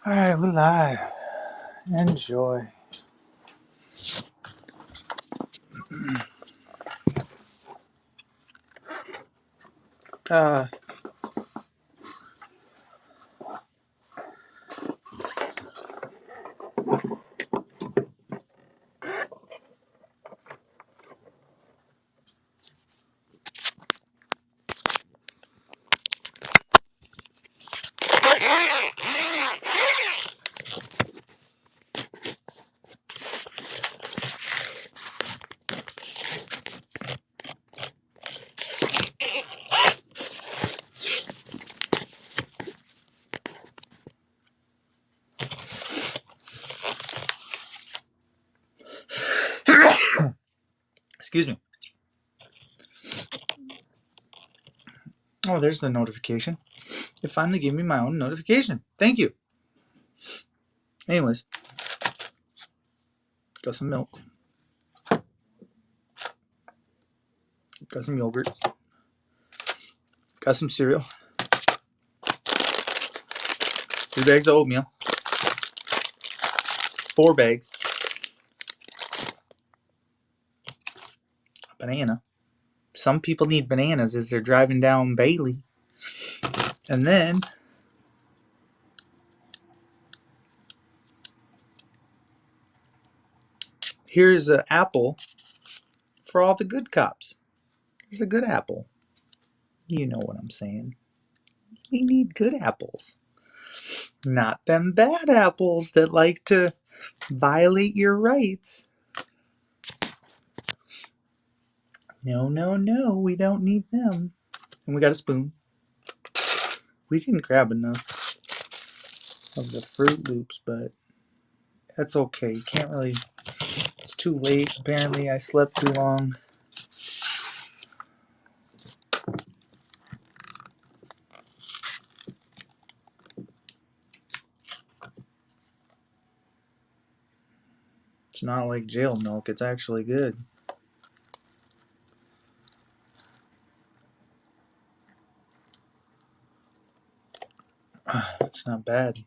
Alright, we're live. Enjoy. Uh, excuse me. Oh, there's the notification. It finally gave me my own notification. Thank you. Anyways, got some milk. Got some yogurt. Got some cereal. 3 bags of oatmeal. 4 bags. A banana. Some people need bananas as they're driving down Bailey. And then here's an apple for all the good cops. Here's a good apple. You know what I'm saying. We need good apples. Not them bad apples that like to violate your rights. No, no, no, we don't need them. And we got a spoon. We didn't grab enough of the Fruit Loops, but that's okay. You can't really... It's too late. Apparently, I slept too long. It's not like jail milk. It's actually good. It's not bad.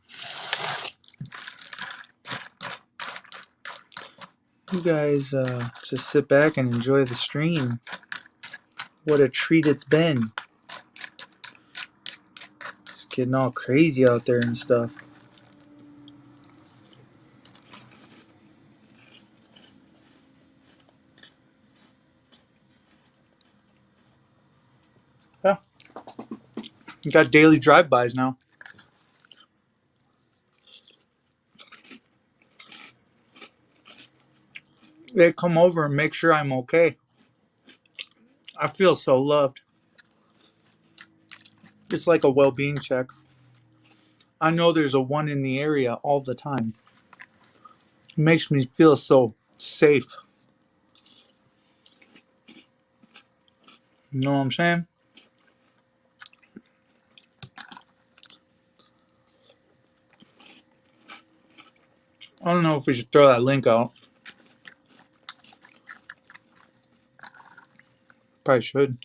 You guys just sit back and enjoy the stream. What a treat it's been. Just getting all crazy out there and stuff. Yeah. You got daily drive-bys now. They come over and make sure I'm okay. I feel so loved. It's like a well-being check. I know there's a one in the area all the time. It makes me feel so safe. You know what I'm saying? I don't know if we should throw that link out. Probably should.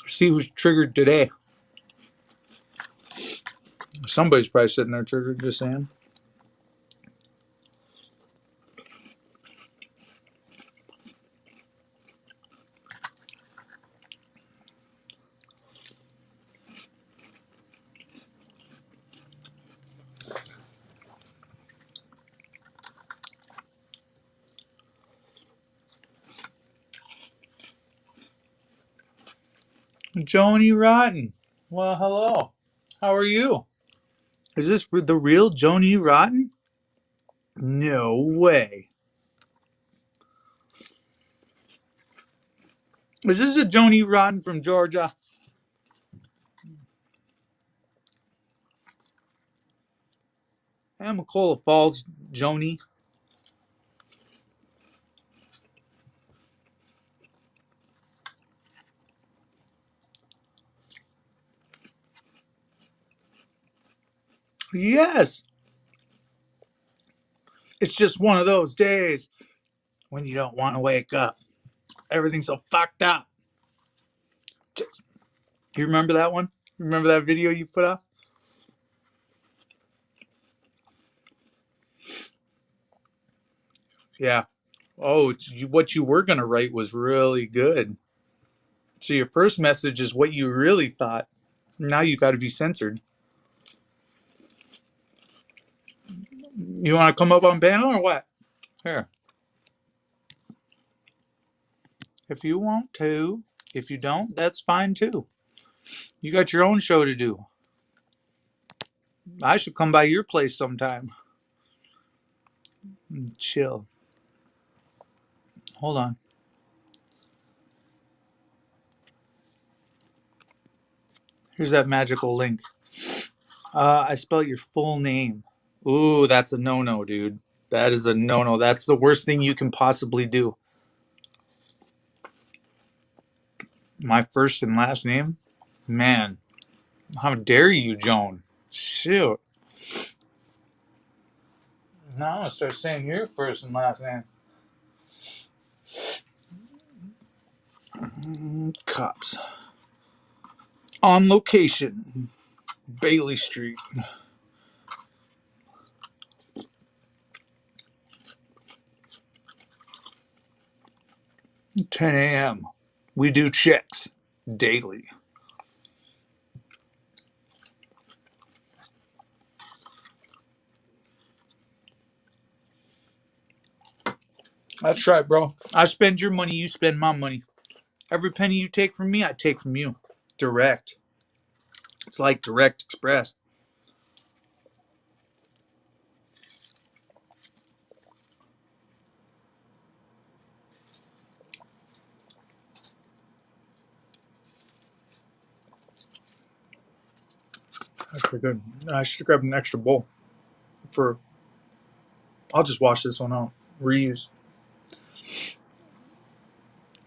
See who's triggered today. Somebody's probably sitting there triggered, just saying. Joni Rotten. Well, hello. How are you? Is this the real Joni Rotten? No way. Is this a Joni Rotten from Georgia? Amacola Falls, Joni. Yes. It's just one of those days when you don't want to wake up. Everything's so fucked up. You remember that one? Remember that video you put out? Yeah. Oh, what you were going to write was really good. So your first message is what you really thought. Now you got to be censored. You want to come up on panel or what? Here. If you want to. If you don't, that's fine too. You got your own show to do. I should come by your place sometime. Chill. Hold on. Here's that magical link. I spelled your full name. Ooh, that's a no-no, dude. That is a no-no. That's the worst thing you can possibly do. My first and last name? Man, how dare you, Joan? Shoot. Now I'm going to start saying your first and last name. Cops. On location. Bailey Street. 10 a.m. We do checks daily. That's right, bro. I spend your money, you spend my money. Every penny you take from me, I take from you. Direct. It's like direct express. That's pretty good. I should grab an extra bowl for. I'll just wash this one out. Reuse.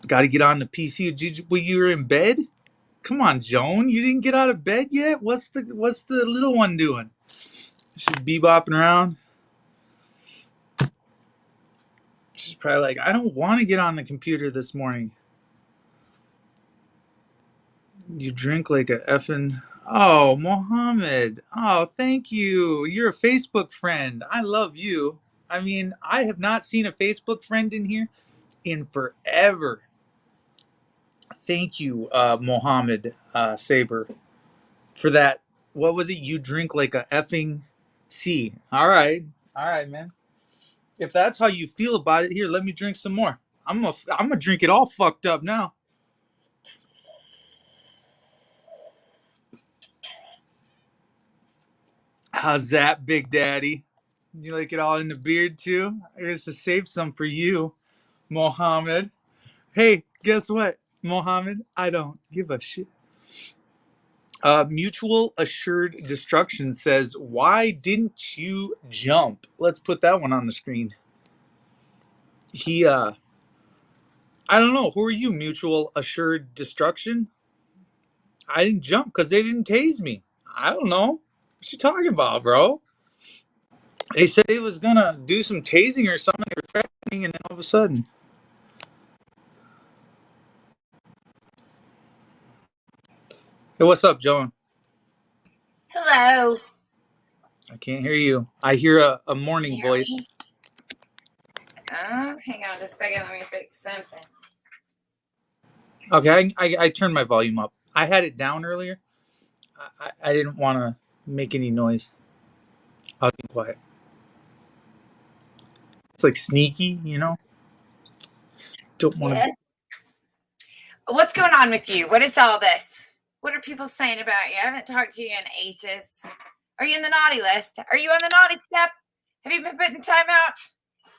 Got to get on the PC. Well, you were in bed. Come on, Joan. You didn't get out of bed yet. What's the little one doing? She's bebopping around. She's probably like, I don't want to get on the computer this morning. You drink like a effing. Oh, Mohammed. Oh, thank you. You're a Facebook friend. I love you. I mean, I have not seen a Facebook friend in here in forever. Thank you, Mohammed Saber, for that. What was it? You drink like a effing C. All right, man. If that's how you feel about it, here, let me drink some more. I'm gonna drink it all fucked up now. How's that, Big Daddy? You like it all in the beard too? I guess to save some for you, Mohammed. Hey, guess what, Mohammed? I don't give a shit. Mutual Assured Destruction says, why didn't you jump? Let's put that one on the screen. I don't know. Who are you, Mutual Assured Destruction? I didn't jump because they didn't tase me. I don't know. What you talking about, bro? They said it was gonna do some tasing or something, or threatening, and then all of a sudden. Hey, what's up, Joan? Hello. I can't hear you. I hear a morning voice. Me? Oh, hang on just a second. Let me fix something. Okay, I turned my volume up. I had it down earlier. I didn't want to make any noise. I'll be quiet. It's like sneaky, you know? Don't want to. Yes. What's going on with you? What is all this? What are people saying about you? I haven't talked to you in ages. Are you in the naughty list? Are you on the naughty step? Have you been putting time out?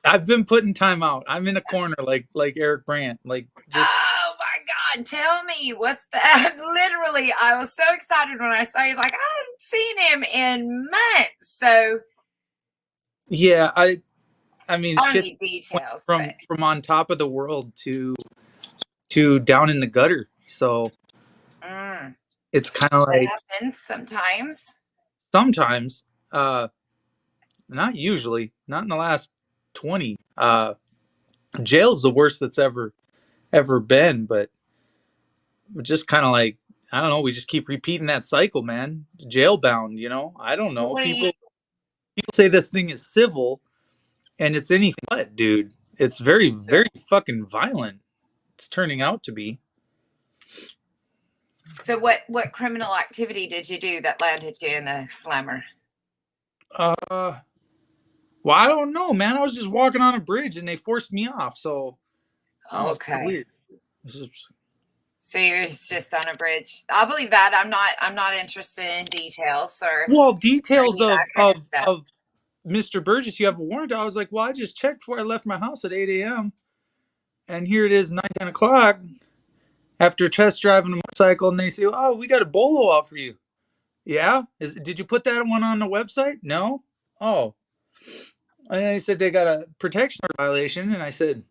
I've been putting time out. I'm in a corner like Eric Brandt. Like just. Oh my God. Tell me what's that? Literally, I was so excited when I saw you. Like, I haven't seen him in months. So Yeah, I mean, I don't shit need details. from on top of the world to down in the gutter. So it's kind of like that happens sometimes. sometimes, not usually, not in the last 20. Jail's the worst that's ever been, but just kind of like I don't know. We just keep repeating that cycle, man. Jailbound, I don't So know. what do you? People say this thing is civil, and it's anything but, dude. It's very, very fucking violent. It's turning out to be. So what criminal activity did you do that landed you in the slammer? Well, I don't know, man. I was just walking on a bridge and they forced me off, so that was Okay. weird. So you're just on a bridge. I'll believe that. I'm not interested in details or details any of of that kind of stuff. of Mr. Burgess, you have a warrant. I was like, well, I just checked before I left my house at 8 a.m. and here it is 9, 10 o'clock after test driving a motorcycle, and they say, oh, we got a bolo out for you. Yeah? Did you put that one on the website? No? Oh. And they said they got a protection violation, and I said,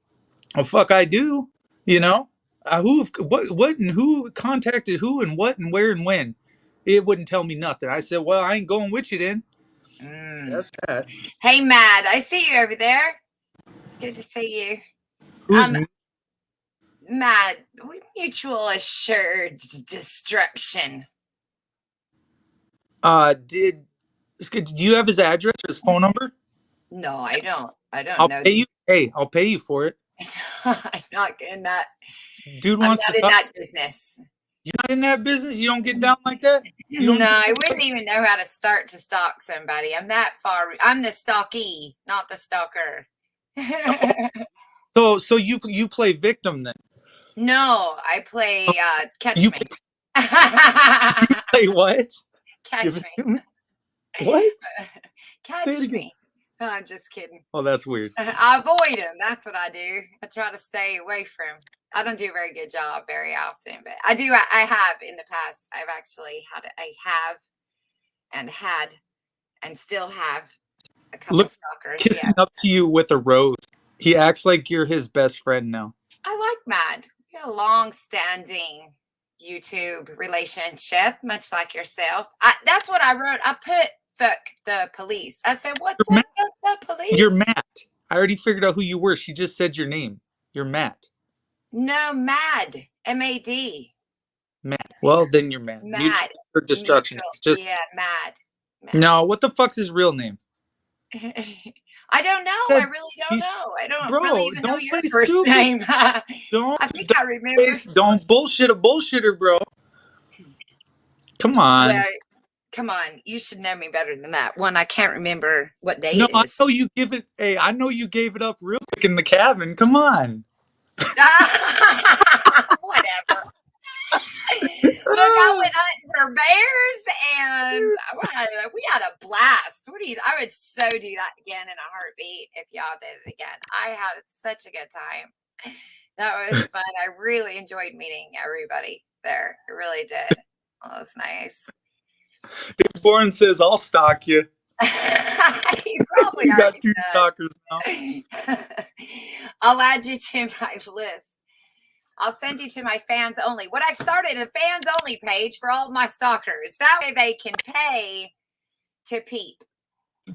oh, fuck, I do. What and who contacted who and what and where and when? It wouldn't tell me nothing. I said, well, I ain't going with you then. That's that. Hey, Mad, I see you over there. It's good to see you. Who's Mad? We mutual assured destruction. Do you have his address or his phone number? No, I don't. I don't I'll know. pay you. Hey, I'll pay you for it. I'm not in that. Dude I'm wants not to in talk. that business. You're not in that business. You don't get down like that. You don't. No, I wouldn't even know how to start to stalk somebody. I'm that far. I'm the stalkee, not the stalker. So you play victim then? No, I play catch You me. play what? Catch me. What? Catch me. No, I'm just kidding. Oh, that's weird. I avoid them. That's what I do. I try to stay away from. I don't do a very good job very often, but I do. I have in the past. I've actually had and still have a couple of stalkers. Kissing up to you with a rose. He acts like you're his best friend now. I like Mad. We got a long-standing YouTube relationship, much like yourself. That's what I wrote. I put fuck the police. I said, what's up with the police? You're Matt. I already figured out who you were. She just said your name. You're Matt. No, Mad. M-A-D. Matt. Well, then you're Mad. Mad. For destruction. It's just Mad. No, what the fuck's his real name? I don't know. I really don't know. I don't really even know your first name. I think I remember. Don't bullshit a bullshitter, bro. Come on. Well, come on. You should know me better than that. One, I can't remember what day it is. I know you give it. Hey, I know you gave it up real quick in the cabin. Come on. Whatever. Look, I went hunting for bears and we had a blast. I would so do that again in a heartbeat if y'all did it again. I had such a good time. That was fun. I really enjoyed meeting everybody there. I really did. Oh, it was nice. Dave Bourne says, I'll stalk you. You got 2 stalkers now. I'll add you to my list. I'll send you to my fans only. What I've started a fans only page for all of my stalkers. That way they can pay to peep.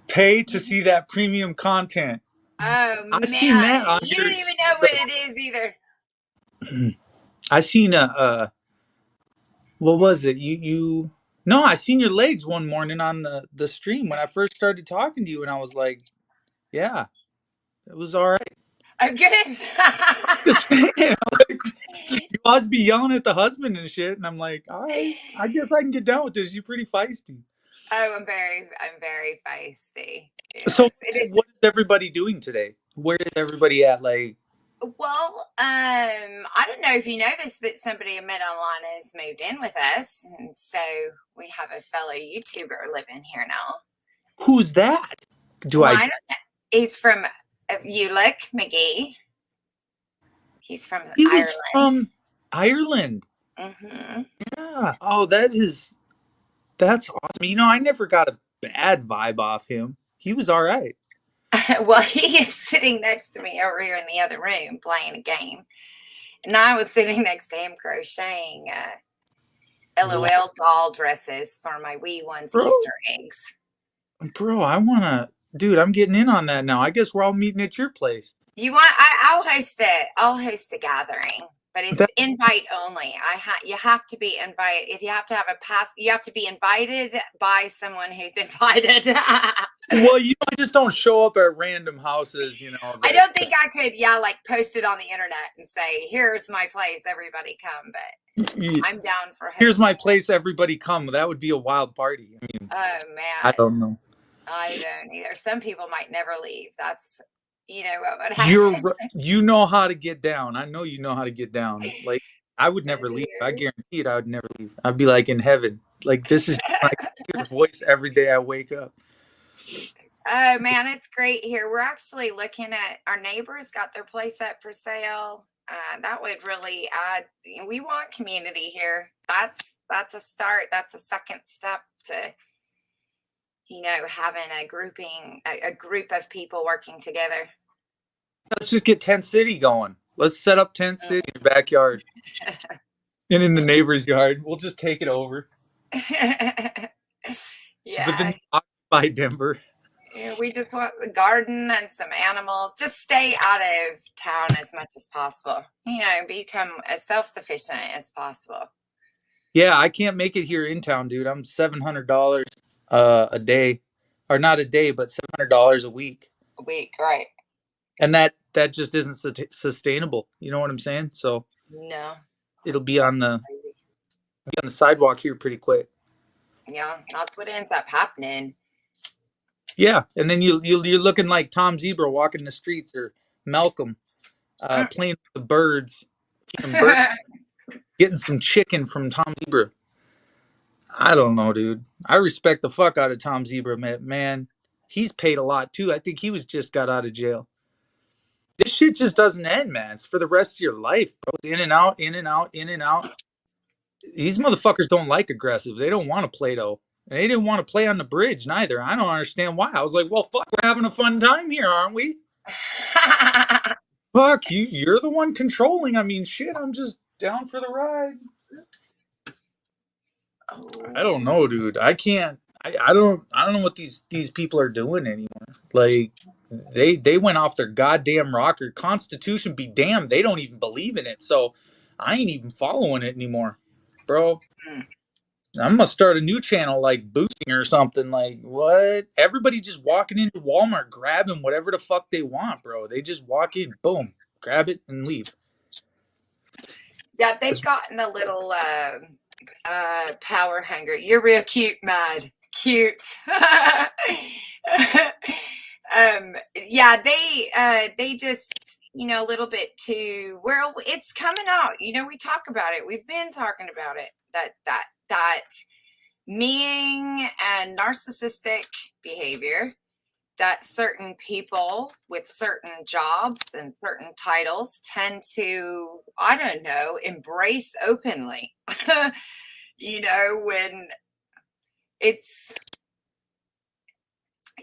Pay to see that premium content. Oh, I've seen that on you don't even know what it is either. I seen what was it? No, I seen your legs one morning on the stream when I first started talking to you, and I was like, yeah, it was all right. Oh, good. Just saying, like, you always be yelling at the husband and shit, and I'm like, all right, I guess I can get down with this. You're pretty feisty. Oh, I'm very feisty. Yes. So what is everybody doing today? Where is everybody at? Like, well, I don't know if you know this, but somebody I met online has moved in with us, and so we have a fellow YouTuber living here now. Who's that? I don't know. He's from Youll McGee. He's from Ireland. Was from Ireland. Mm-hmm. Yeah. Oh, that's awesome. I never got a bad vibe off him. He was all right. Well, he is sitting next to me over here in the other room playing a game. And I was sitting next to him crocheting LOL doll dresses for my wee ones Easter eggs. Bro, dude, I'm getting in on that now. I guess we're all meeting at your place. You want? I'll host it. I'll host a gathering. but it's That, invite only. You have to be invited. You have to have a pass. You have to be invited by someone who's invited. well, I just don't show up at random houses, I don't think I could, like post it on the internet and say, "Here's my place, everybody come." But I'm down for hosting. Here's my place, everybody come. That would be a wild party. I mean, oh man, I don't know. I don't either. Some people might never leave. That's what would happen. You know how to get down. I know you know how to get down. Like I would never leave. I guarantee it. I would never leave. I'd be like in heaven. Like this is my voice every day I wake up. Oh man, it's great here. We're actually looking at our neighbors got their place up for sale. That would really add. We want community here. That's a start. That's a second step to having a group of people working together. Let's just get Tent City going. Let's set up Tent City in your backyard and in the neighbor's yard. We'll just take it over. Yeah. But then occupy Denver. Yeah, we just want the garden and some animal. Just stay out of town as much as possible. Become as self-sufficient as possible. Yeah, I can't make it here in town, dude. I'm $700 a day, or not a day, but $700 a week. A week, right? And that just isn't sustainable. You know what I'm saying? So no, it'll be on the sidewalk here pretty quick. Yeah, that's what ends up happening. Yeah, and then you're looking like Tom Zebra walking the streets, or Malcolm playing with the birds, getting some chicken from Tom Zebra. I don't know, dude. I respect the fuck out of Tom Zebra, man. He's paid a lot too. I think he just got out of jail. This shit just doesn't end, man. It's for the rest of your life, bro. In and out, in and out, in and out. These motherfuckers don't like aggressive. They don't want to play though. And they didn't want to play on the bridge neither. I don't understand why. I was like, well, fuck, we're having a fun time here, aren't we? Fuck, you're the one controlling. I mean, shit, I'm just down for the ride. Oops. I don't know, dude. I can't. I don't know what these people are doing anymore. Like they went off their goddamn rocker. Constitution be damned. They don't even believe in it. So I ain't even following it anymore, bro. I'm gonna start a new channel like boosting or something. Like what? Everybody just walking into Walmart, grabbing whatever the fuck they want, bro. They just walk in, boom, grab it and leave. Yeah, they've gotten a little power hungry. You're real cute, Mad. Cute. Yeah, they just a little bit too. Well, it's coming out. We talk about it. We've been talking about it. That meaning and narcissistic behavior that certain people with certain jobs and certain titles tend to, I don't know, embrace openly. When it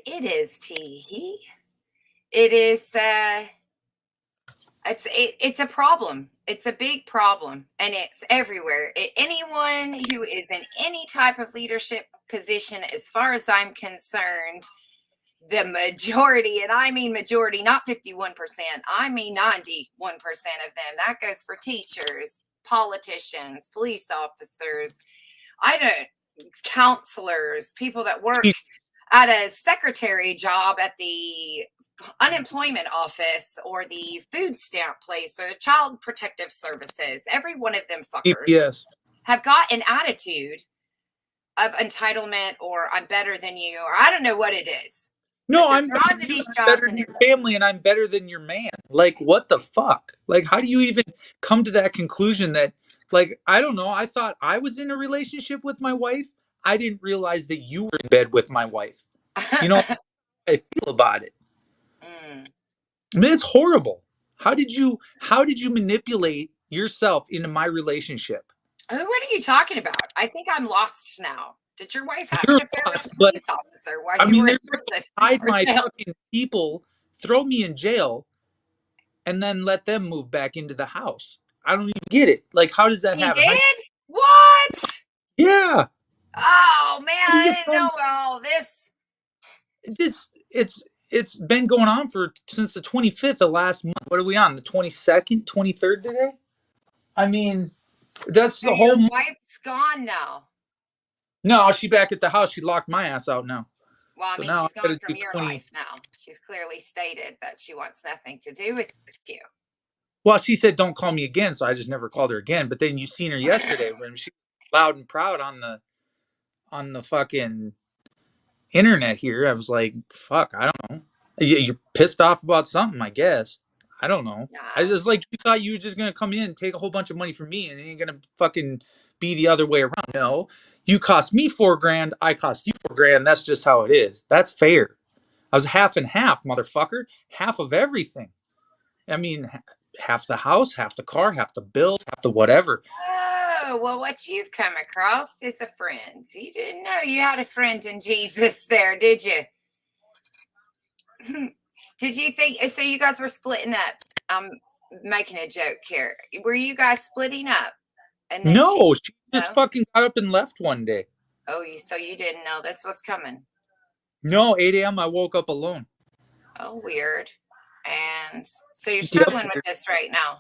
is tea. It is it's a problem. It's a big problem, and it's everywhere. Anyone who is in any type of leadership position, as far as I'm concerned, the majority, and I mean majority, not 51%, I mean 91% of them. That goes for teachers, politicians, police officers, counselors, people that work at a secretary job at the unemployment office or the food stamp place or the child protective services. Every one of them fuckers have got an attitude of entitlement, or I'm better than you, or I don't know what it is. No, I'm better than your family, and I'm better than your man. Like, what the fuck? Like, how do you even come to that conclusion that, like, I don't know. I thought I was in a relationship with my wife. I didn't realize that you were in bed with my wife. You know how I feel about it. I mean, it's horrible. How did you manipulate yourself into my relationship? What are you talking about? I think I'm lost now. Did your wife have an affair with a police officer while you were in prison? Hide my fucking people, throw me in jail, and then let them move back into the house. I don't even get it. Like, how does that happen? He did? What? Yeah. Oh man, I didn't know all this. It's been going on since the 25th of last month. What are we on? The 22nd, 23rd today? I mean, that's So the your whole. wife's gone now. No, she back at the house. She locked my ass out now. Well, I So mean, now I she's gone got to do from your 20. life now. She's clearly stated that she wants nothing to do with you. Well, she said don't call me again, so I just never called her again. But then you seen her yesterday when she was loud and proud on the fucking internet here. I was like, fuck, I don't know. You're pissed off about something, I guess. I don't know. I No. was like, you thought you were just gonna come in and take a whole bunch of money from me, and it ain't gonna fucking be the other way around. No, you cost me $4,000, I cost you $4,000. That's just how it is. That's fair. I was half and half, motherfucker. Half of everything. I mean, half the house, half the car, half the bills, half the whatever. Oh, well, what you've come across is a friend. So you didn't know you had a friend in Jesus there, did you? Did you think so? You guys were splitting up. I'm making a joke here. Were you guys splitting up? And then No, she just no? fucking got up and left one day. Oh, so you didn't know this was coming. No, 8 a.m. I woke up alone. Oh, weird. And so you're Yep. struggling with this right now.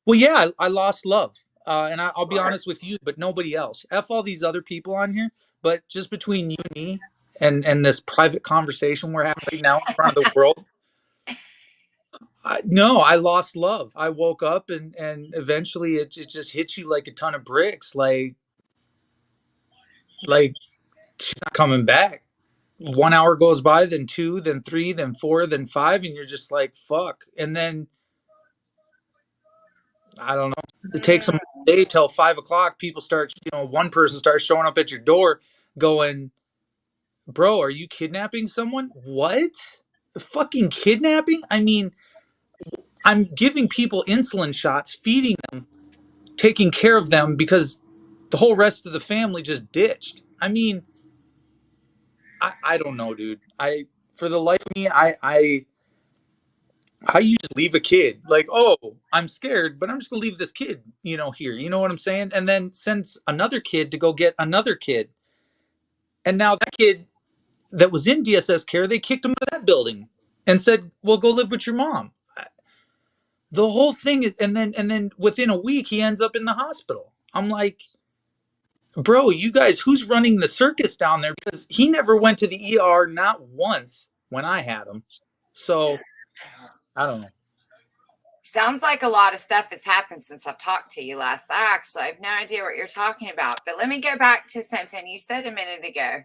Well, yeah, I lost love. And I'll be Sure. honest with you, but nobody else. F all these other people on here, but just between you and me and this private conversation we're having right now in front of the world, no, I lost love. I woke up and eventually it just hits you like a ton of bricks. Like she's not coming back. 1 hour goes by, then two, then three, then four, then five, and you're just like, fuck. And then I don't know. It takes them a day till 5 o'clock. People start, one person starts showing up at your door going, bro, are you kidnapping someone? What? Fucking kidnapping? I mean, I'm giving people insulin shots, feeding them, taking care of them because the whole rest of the family just ditched. I mean, I don't know, dude. For the life of me, how you just leave a kid like, oh, I'm scared, but I'm just gonna leave this kid, here. You know what I'm saying? And then sends another kid to go get another kid. And now that kid that was in DSS care, they kicked him out of that building and said, well, go live with your mom. The whole thing is, and then within a week he ends up in the hospital. I'm like, bro, you guys, who's running the circus down there? Because he never went to the ER, not once when I had him. So I don't know. Sounds like a lot of stuff has happened since I've talked to you last. Actually, I have no idea what you're talking about. But let me go back to something you said a minute ago.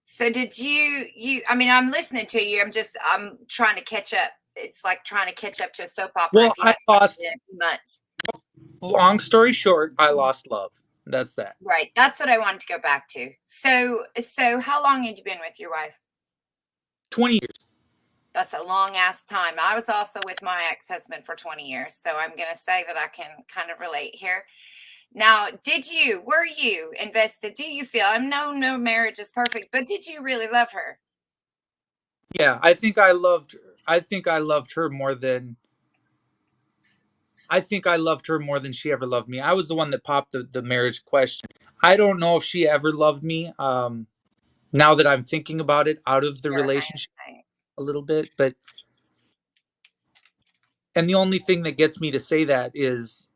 So did I mean, I'm listening to you. I'm trying to catch up. It's like trying to catch up to a soap opera Well, if you I hadn't watched lost. it in a few months. Long story short, I lost love. That's that. Right. That's what I wanted to go back to. So how long had you been with your wife? 20 years. That's a long ass time. I was also with my ex-husband for 20 years. So I'm going to say that I can kind of relate here. Now, were you invested? Do you feel, I know no marriage is perfect, but did you really love her? Yeah, I think I loved her more than she ever loved me. I was the one that popped the marriage question. I don't know if she ever loved me. Now that I'm thinking about it out of the You're relationship right. a little bit, and the only thing that gets me to say that is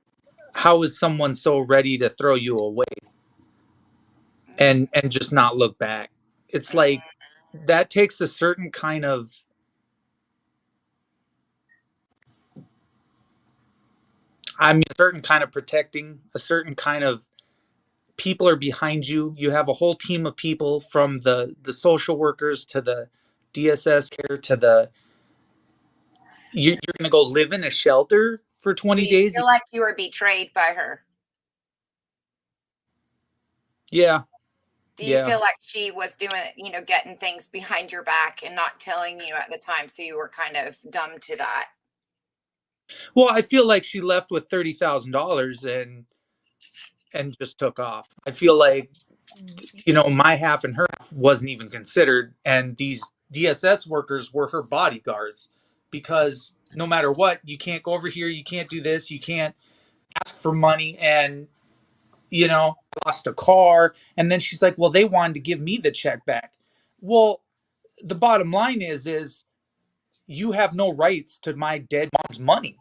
how is someone so ready to throw you away and just not look back? It's like that takes a certain kind of, a certain kind of protecting, a certain kind of people are behind you. You have a whole team of people from the social workers to the DSS care to you're going to go live in a shelter for So 20 you days. feel like you were betrayed by her? Yeah. Do you Yeah. feel like she was doing, getting things behind your back and not telling you at the time, so you were kind of dumb to that? Well, I feel like she left with $30,000 and just took off. I feel like my half and her half wasn't even considered, and these DSS workers were her bodyguards because no matter what, you can't go over here, you can't do this, you can't ask for money, and lost a car. And then she's like, well, they wanted to give me the check back. Well, the bottom line is you have no rights to my dead mom's money.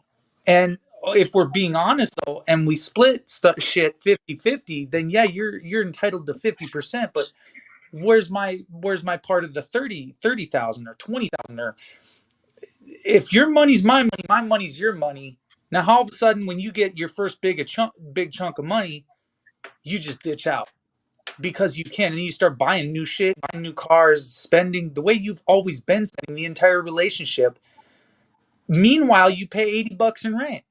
And if we're being honest though, and we split shit 50-50, then yeah, you're entitled to 50%, but where's my part of the 30,000 or 20,000? Or if your money's my money, my money's your money. Now all of a sudden when you get your first big chunk of money, you just ditch out because you can, and you start buying new shit, buying new cars, spending the way you've always been spending the entire relationship. Meanwhile, you pay $80 in rent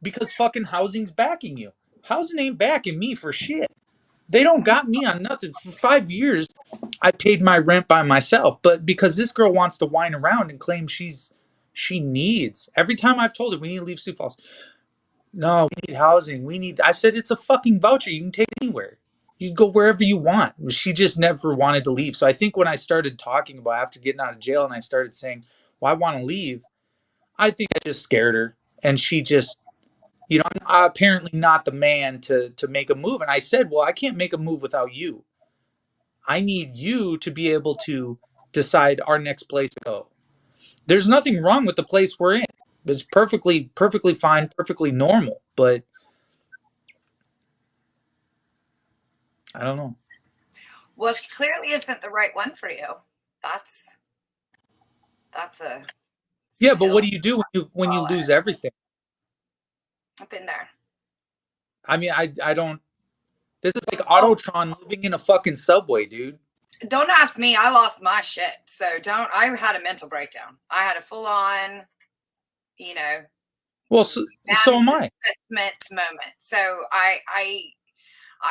because fucking housing's backing you. Housing ain't backing me for shit. They don't got me on nothing. For 5 years, I paid my rent by myself. But because this girl wants to whine around and claim she needs, every time I've told her we need to leave Sioux Falls, no, we need housing. I said it's a fucking voucher. You can take it anywhere. You can go wherever you want. She just never wanted to leave. So I think when I started talking about after getting out of jail and I started saying, well, I want to leave, I think I just scared her. And she just, I'm apparently not the man to make a move. And I said, well, I can't make a move without you. I need you to be able to decide our next place to go. There's nothing wrong with the place we're in. It's perfectly fine, perfectly normal. But I don't know. Well, she clearly isn't the right one for you. That's a Yeah, but what do you do when you swallow. lose everything? I've been there. I mean, I don't. This is like Autotron living in a fucking subway, dude. Don't ask me. I lost my shit. So don't. I had a mental breakdown. I had a full on, Well, so am I. assessment moment. So I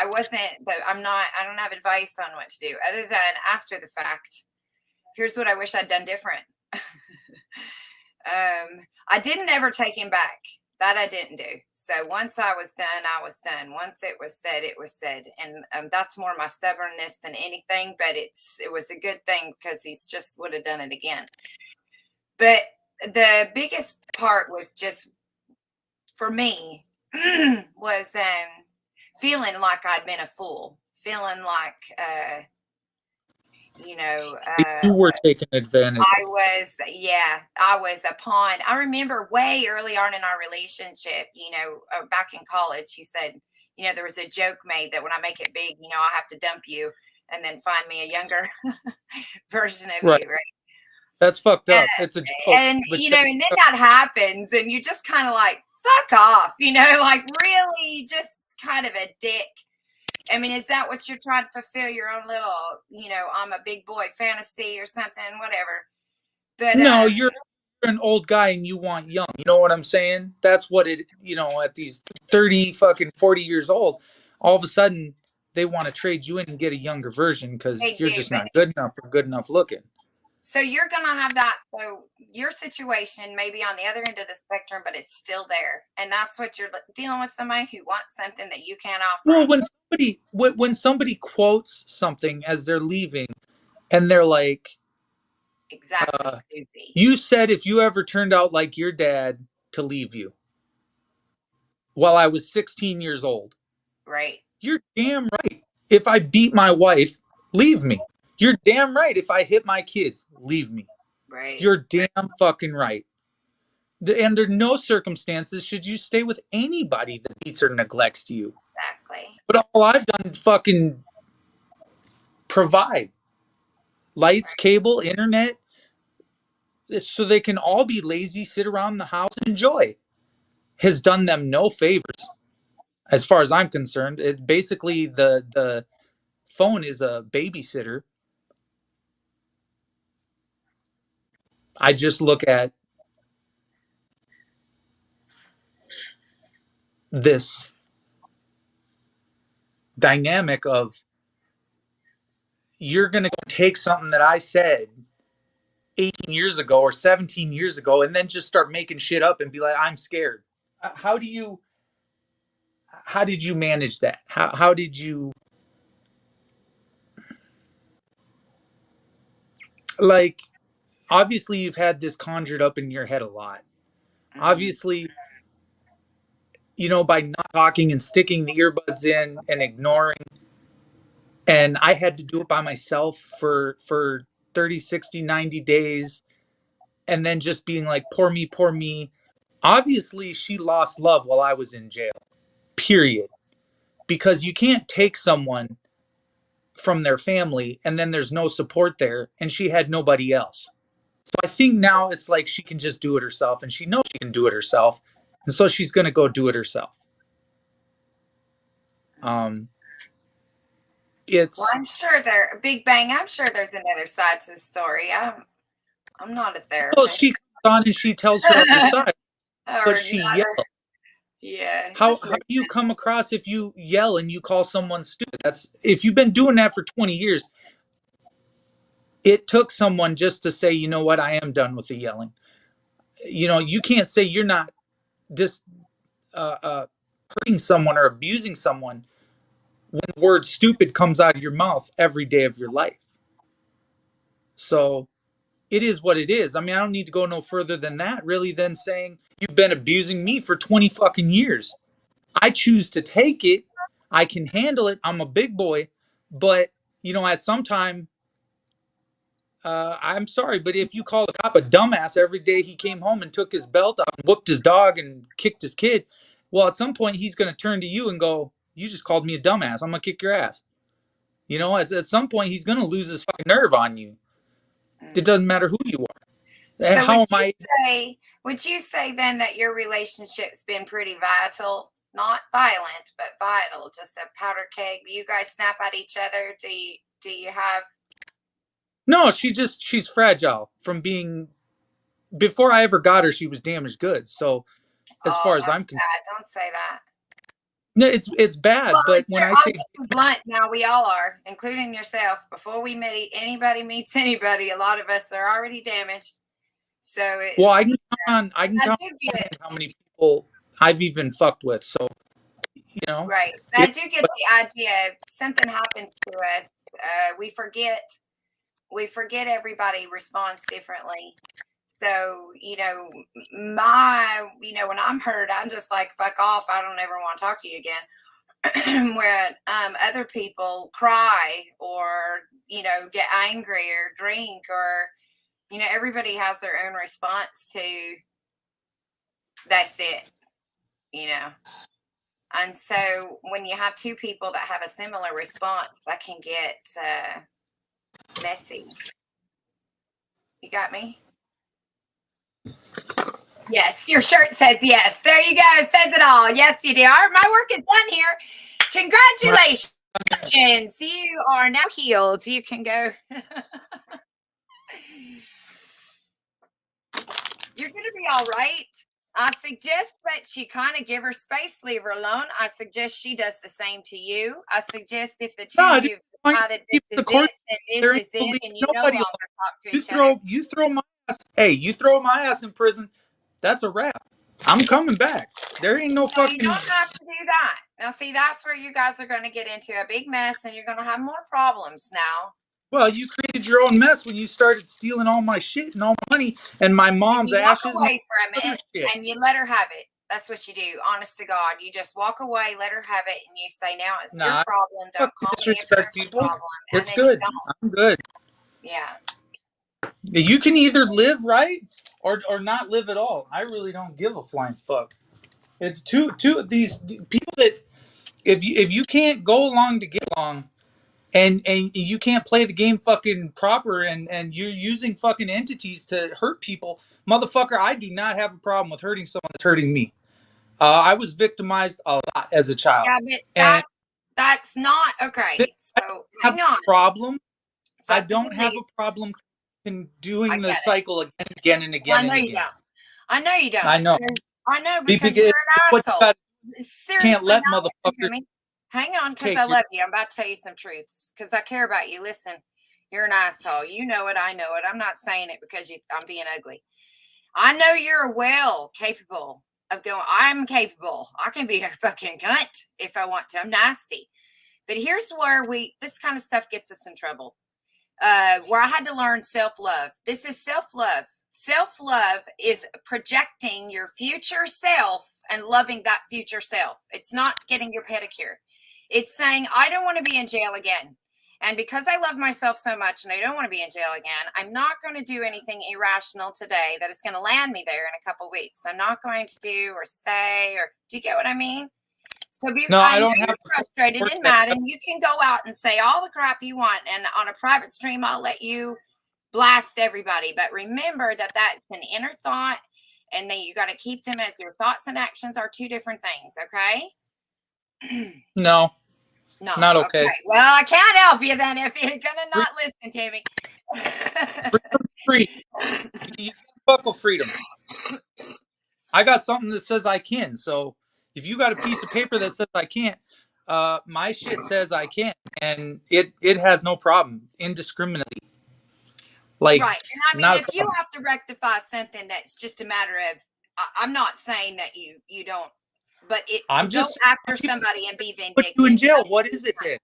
wasn't. But I'm not. I don't have advice on what to do other than after the fact. Here's what I wish I'd done different. I didn't ever take him back. That I didn't do. So once I was done, I was done. Once it was said, it was said. And that's more my stubbornness than anything, but it was a good thing because he's just would have done it again. But the biggest part was just, for me, was feeling like I'd been a fool, feeling like, You were taken advantage. I was a pawn. I remember way early on in our relationship, back in college, he said, there was a joke made that when I make it big, I have to dump you and then find me a younger version of Right. you, right? That's fucked up. It's a joke. And, and then that happens and you just kind of like, fuck off, like really just kind of a dick. I mean, is that what you're trying to fulfill your own little, I'm a big boy fantasy or something, whatever. But no, you're an old guy and you want young. You know what I'm saying? That's what it, at these 30 fucking 40 years old, all of a sudden they want to trade you in and get a younger version because you're just not good enough or good enough looking. So you're going to have that. So your situation may be on the other end of the spectrum, but it's still there. And that's what you're dealing with, somebody who wants something that you can't offer. Well, when somebody quotes something as they're leaving and they're like, exactly, Susie. You said if you ever turned out like your dad to leave you while I was 16 years old. Right. You're damn right. If I beat my wife, leave me. You're damn right. If I hit my kids, leave me. Right. You're damn fucking right. Under no circumstances should you stay with anybody that beats or neglects you. Exactly. But all I've done fucking provide lights, cable, internet, so they can all be lazy, sit around the house and enjoy. Has done them no favors, as far as I'm concerned. It basically the phone is a babysitter. I just look at this dynamic of you're going to take something that I said 18 years ago or 17 years ago and then just start making shit up and be like, I'm scared. How did you manage that? How did you, like, obviously you've had this conjured up in your head a lot. Mm-hmm. Obviously, by not talking and sticking the earbuds in and ignoring. And I had to do it by myself for 30, 60, 90 days. And then just being like, poor me, poor me. Obviously, she lost love while I was in jail, period. Because you can't take someone from their family and then there's no support there, and she had nobody else. So I think now it's like she can just do it herself, and she knows she can do it herself. And so she's going to go do it herself. Um, Well, it's I'm sure there, Big Bang, I'm sure there's another side to the story. I'm not a well, therapist. she comes on and she tells her other side, but Or she not yells. yeah, How just how listen. do you come across if you yell and you call someone stupid? That's if you've been doing that for 20 years. It took someone just to say, you know what, I am done with the yelling. You know, you can't say you're not just hurting someone or abusing someone when the word stupid comes out of your mouth every day of your life. So it is what it is. I mean, I don't need to go no further than that, really, than saying you've been abusing me for 20 fucking years. I choose to take it. I can handle it. I'm a big boy. But, you know, at some time, I'm sorry, but if you call a cop a dumbass every day he came home and took his belt off and whooped his dog and kicked his kid, well, at some point he's going to turn to you and go, "You just called me a dumbass. I'm going to kick your ass." You know, at some point he's going to lose his fucking nerve on you. It doesn't matter who you are. So How am I? would you say then that your relationship's been pretty vital? Not violent, but vital, just a powder keg. You guys snap at each other. Do you have No, she's fragile from being. Before I ever got her, she was damaged goods. So as oh far as I'm that's concerned, bad. Don't say that. no, it's Well, bad. But when I I'll say, just be blunt now. We all are, including yourself. Before we meet anybody meets anybody, a lot of us are already damaged. So well, it's I can I count do on get how many people I've even fucked with. So you know, right. I it. do get the idea. Something happens to us. We forget everybody responds differently. So, when I'm hurt, I'm just like, fuck off. I don't ever want to talk to you again. Where other people cry or, get angry or drink or, everybody has their own response to that's it, you know. And so when you have two people that have a similar response, that can get messy. You got me? Yes, your shirt says yes. There you go. It says it all. Yes, you do. My work is done here. Congratulations. You are now healed. You can go. You're going to be all right. I suggest that you kind of give her space, leave her alone. I suggest she does the same to you. I suggest if the two No, of I just you want decided to keep this the is court. it, then There this ain't is no it, leave and you no nobody longer alone. talk to each other. You throw my ass. Hey, you throw my ass in prison. That's a wrap. I'm coming back. There ain't no No, you fucking. don't have to do that. Now, see, that's where you guys are going to get into a big mess and you're going to have more problems now. Well, you created your own mess when you started stealing all my shit and all my money and my And mom's you walk ashes and away from other it shit. and you let her have it. That's what you do. Honest to God, you just walk away, let her have it, and you say, "Now it's your Nah, problem. fuck Don't call me if disrespect there's a people. problem." And It's then you good. don't. I'm good. Yeah. You can either live right or not live at all. I really don't give a flying fuck. It's two of these people that if you can't go along to get along and you can't play the game fucking proper and you're using fucking entities to hurt people, motherfucker, I do not have a problem with hurting someone that's hurting me. I was victimized a lot as a child, Yeah, but and that's not okay. I So have hang on. a problem. I Fuck the don't have a police. problem in I doing the get it. cycle again and Well, again I know and you again. don't. I know you don't. I know. I know Because because you're an what you asshole. got, can't Seriously, let now listen to motherfuckers me. Hang on, because take I your. love you. I'm about to tell you some truths because I care about you. Listen, you're an asshole. You know it. I know it. I'm not saying it because I'm being ugly. I know you're well capable of going. I'm capable. I can be a fucking cunt if I want to. I'm nasty. But here's where this kind of stuff gets us in trouble. Where I had to learn self-love. This is self-love. Self-love is projecting your future self and loving that future self. It's not getting your pedicure. It's saying, I don't want to be in jail again. And because I love myself so much and I don't want to be in jail again, I'm not going to do anything irrational today that is going to land me there in a couple weeks. I'm not going to do or say, or do you get what I mean? So No, I I know don't you're have frustrated and mad, and you can go out and say all the crap you want. And on a private stream, I'll let you blast everybody. But remember that that's an inner thought, and then you got to keep them as your thoughts and actions are two different things. Okay? No, not okay. Well, I can't help you then if you're gonna not listen to me. Free. You can't buckle freedom. I got something that says I can. So if you got a piece of paper that says I can't, my shit says I can, and it has no problem indiscriminately. Like, right, and I mean, if you have to rectify something, that's just a matter of. I'm not saying that you don't, but I'm just go after somebody and be vindictive. Put you in jail. What is it then?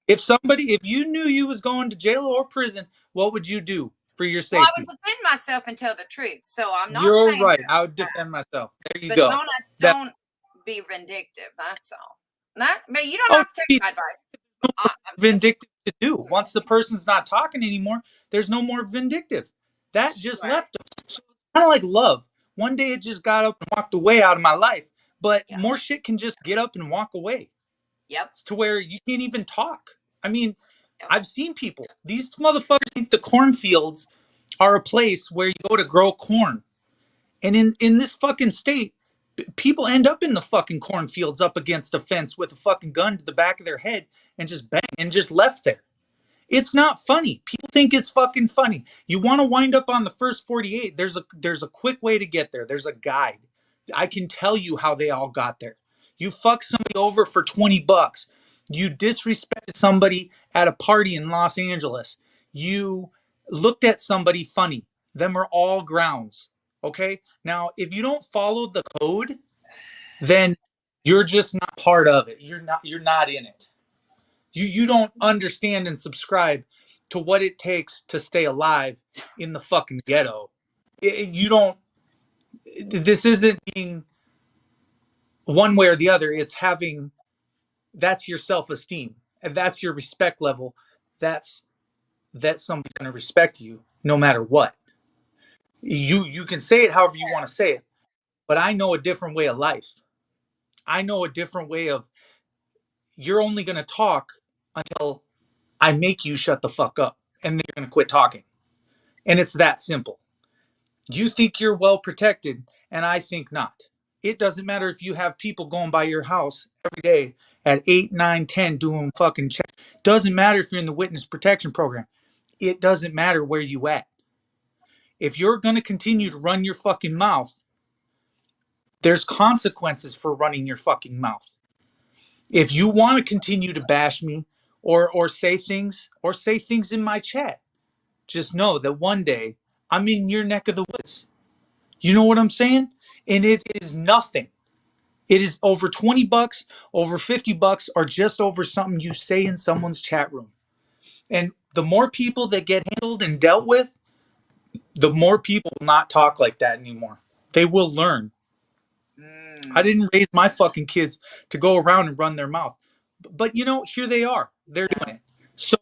If you knew you was going to jail or prison, what would you do for your safety? Well, I would defend myself and tell the truth. So I'm not. You're right. I would defend myself. There you go. Don't be vindictive. That's all. But you don't have to take my advice. Vindictive to do. Once the person's not talking anymore, there's no more vindictive. That just left them. So it's kind of like love. One day it just got up and walked away out of my life, but more shit can just get up and walk away. Yep. It's to where you can't even talk. I mean, I've seen people. These motherfuckers think the cornfields are a place where you go to grow corn. And in this fucking state, people end up in the fucking cornfields up against a fence with a fucking gun to the back of their head and just bang and just left there. It's not funny. People think it's fucking funny. You want to wind up on the first 48. There's a quick way to get there. There's a guide. I can tell you how they all got there. You fuck somebody over for $20. You disrespected somebody at a party in Los Angeles. You looked at somebody funny. Them are all grounds. Okay? Now, if you don't follow the code, then you're just not part of it. You're not in it. You don't understand and subscribe to what it takes to stay alive in the fucking ghetto. You don't. This isn't being one way or the other. It's having. That's your self-esteem, and that's your respect level. That somebody's going to respect you no matter what. You can say it however you want to say it, but I know a different way of life. I know a different way of. You're only going to talk until I make you shut the fuck up, and then you're going to quit talking. And it's that simple. You think you're well protected, and I think not. It doesn't matter if you have people going by your house every day at 8, 9, 10 doing fucking checks. Doesn't matter if you're in the witness protection program. It doesn't matter where you at. If you're going to continue to run your fucking mouth, there's consequences for running your fucking mouth. If you want to continue to bash me or say things in my chat, just know that one day I'm in your neck of the woods. You know what I'm saying? And it is nothing. It is over $20, over $50, or just over something you say in someone's chat room. And the more people that get handled and dealt with, the more people will not talk like that anymore. They will learn. I didn't raise my fucking kids to go around and run their mouth. But here they are. They're doing it. So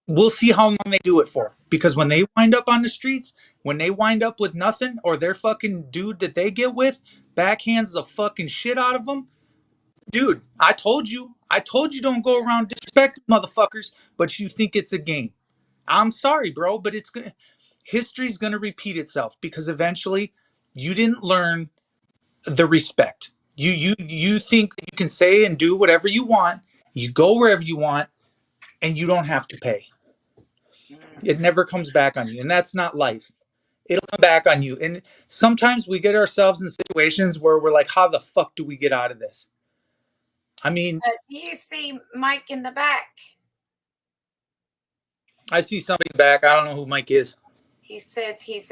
we'll see how long they do it for. Because when they wind up on the streets, when they wind up with nothing, or their fucking dude that they get with backhands the fucking shit out of them, dude, I told you don't go around disrespecting motherfuckers, but you think it's a game. I'm sorry, bro, but history's gonna repeat itself, because eventually you didn't learn the respect. You think that you can say and do whatever you want, you go wherever you want, and you don't have to pay. It never comes back on you, and that's not life. It'll come back on you. And sometimes we get ourselves in situations where we're like, how the fuck do we get out of this? I mean, do you see Mike in the back? I see somebody back. I don't know who Mike is. He says he's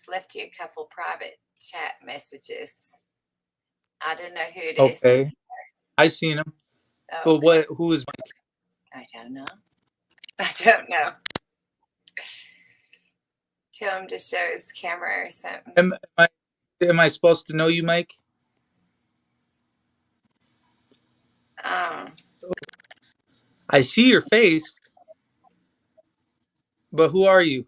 left you a couple private chat messages. I don't know who it is. Okay. I seen him. Oh, but who is Mike? I don't know. Tell him to show his camera or something. Am I supposed to know you, Mike? I see your face, but who are you?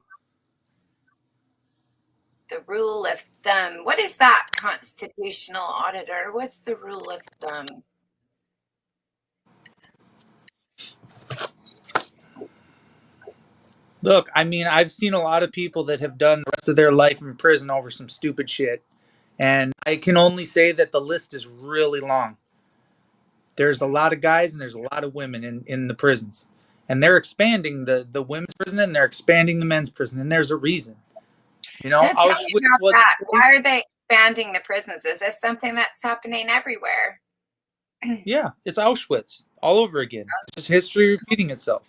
The rule of thumb. What is that, constitutional auditor? What's the rule of thumb? Look, I mean, I've seen a lot of people that have done the rest of their life in prison over some stupid shit. And I can only say that the list is really long. There's a lot of guys and there's a lot of women in the prisons. And they're expanding the women's prison and they're expanding the men's prison. And there's a reason. You know, Now, tell me Auschwitz about was that. a Why place. are they expanding the prisons? Is this something that's happening everywhere? Yeah, it's Auschwitz all over again. It's just history repeating itself.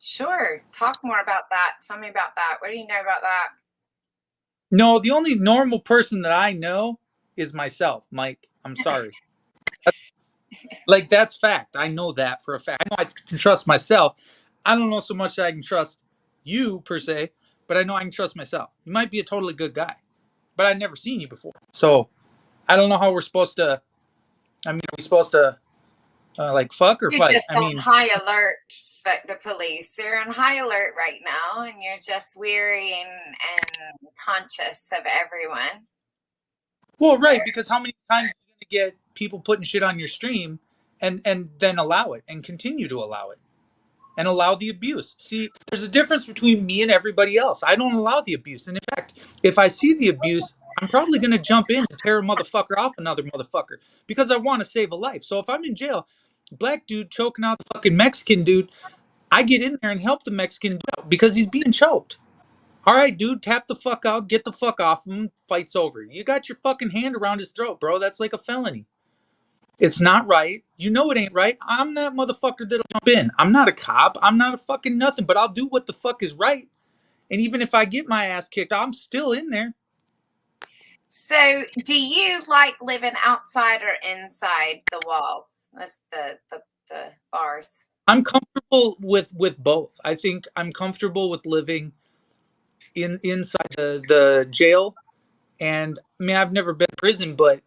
Sure. Talk more about that. Tell me about that. What do you know about that? No, the only normal person that I know is myself, Mike. I'm sorry. Like, that's fact. I know that for a fact. I know I can trust myself. I don't know so much that I can trust you per se, but I know I can trust myself. You might be a totally good guy, but I've never seen you before. So I don't know how we're supposed to. I mean, are we supposed to like fuck or You're fight? just I on mean, high alert. The police are on high alert right now, and you're just weary and conscious of everyone. well, So, right, because how many times are you going to get people putting shit on your stream and then allow it and continue to allow it? And allow the abuse. See, there's a difference between me and everybody else. I don't allow the abuse. And in fact, if I see the abuse, I'm probably going to jump in and tear a motherfucker off another motherfucker because I want to save a life. So if I'm in jail, black dude choking out the fucking Mexican dude, I get in there and help the Mexican dude out because he's being choked. All right, dude, tap the fuck out, get the fuck off him, fight's over. You got your fucking hand around his throat, bro. That's like a felony. It's not right. You know it ain't right. I'm that motherfucker that'll jump in. I'm not a cop. I'm not a fucking nothing, but I'll do what the fuck is right. And even if I get my ass kicked, I'm still in there. so do you like living outside or inside the walls? That's the bars. I'm comfortable with both. I think I'm comfortable with living inside the jail. And I mean, I've never been to prison, but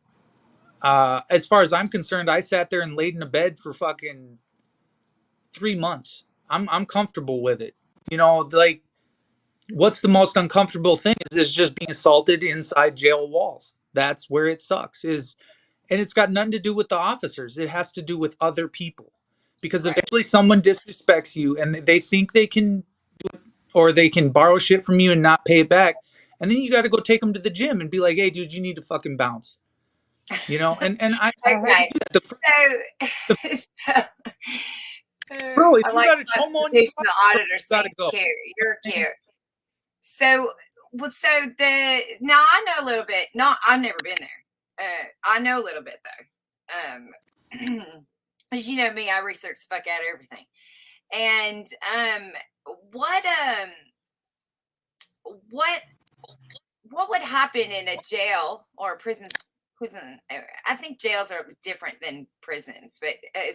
as far as I'm concerned, I sat there and laid in a bed for fucking 3 months. I'm comfortable with it. You know, like what's the most uncomfortable thing is just being assaulted inside jail walls. That's where it sucks. Is and it's got nothing to do with the officers. It has to do with other people. Because Right. eventually someone disrespects you and they think they can or they can borrow shit from you and not pay it back. And then you got to go take them to the gym and be like, "Hey dude, you need to fucking bounce." You know? And I had to Okay. do that. The, So, so bro, I if you like got a chomo in your pocket, constitutional bro, auditor you got to saying go. cute. You're cute. So, well, so the now I know a little bit. Not I've never been there. I know a little bit though. As you know me, I research the fuck out of everything. And what what what would happen in a jail or a prison? I think jails are different than prisons, but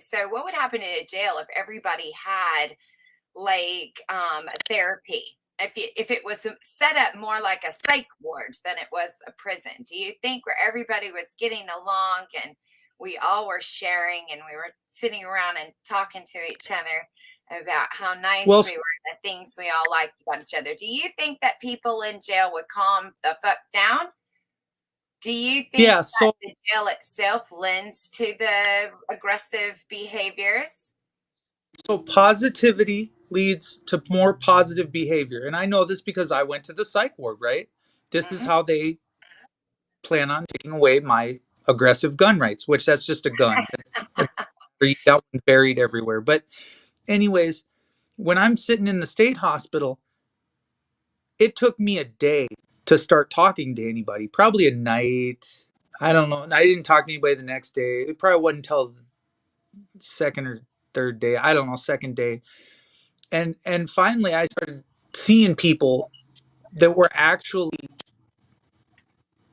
so what would happen in a jail if everybody had like therapy? If it was set up more like a psych ward than it was a prison, do you think where everybody was getting along and we all were sharing and we were sitting around and talking to each other about how nice Well, we were, the things we all liked about each other? Do you think that people in jail would calm the fuck down? Do you think yeah, that so the jail itself lends to the aggressive behaviors? so positivity leads to more positive behavior. And I know this because I went to the psych ward, right? This is Mhm. how they plan on taking away my aggressive gun rights, which that's just a gun. You got one buried everywhere. But anyways, when I'm sitting in the state hospital, it took me a day to start talking to anybody. Probably a night. I don't know. I didn't talk to anybody the next day. It probably wasn't until the second or third day. I don't know, second day. And finally I started seeing people that were actually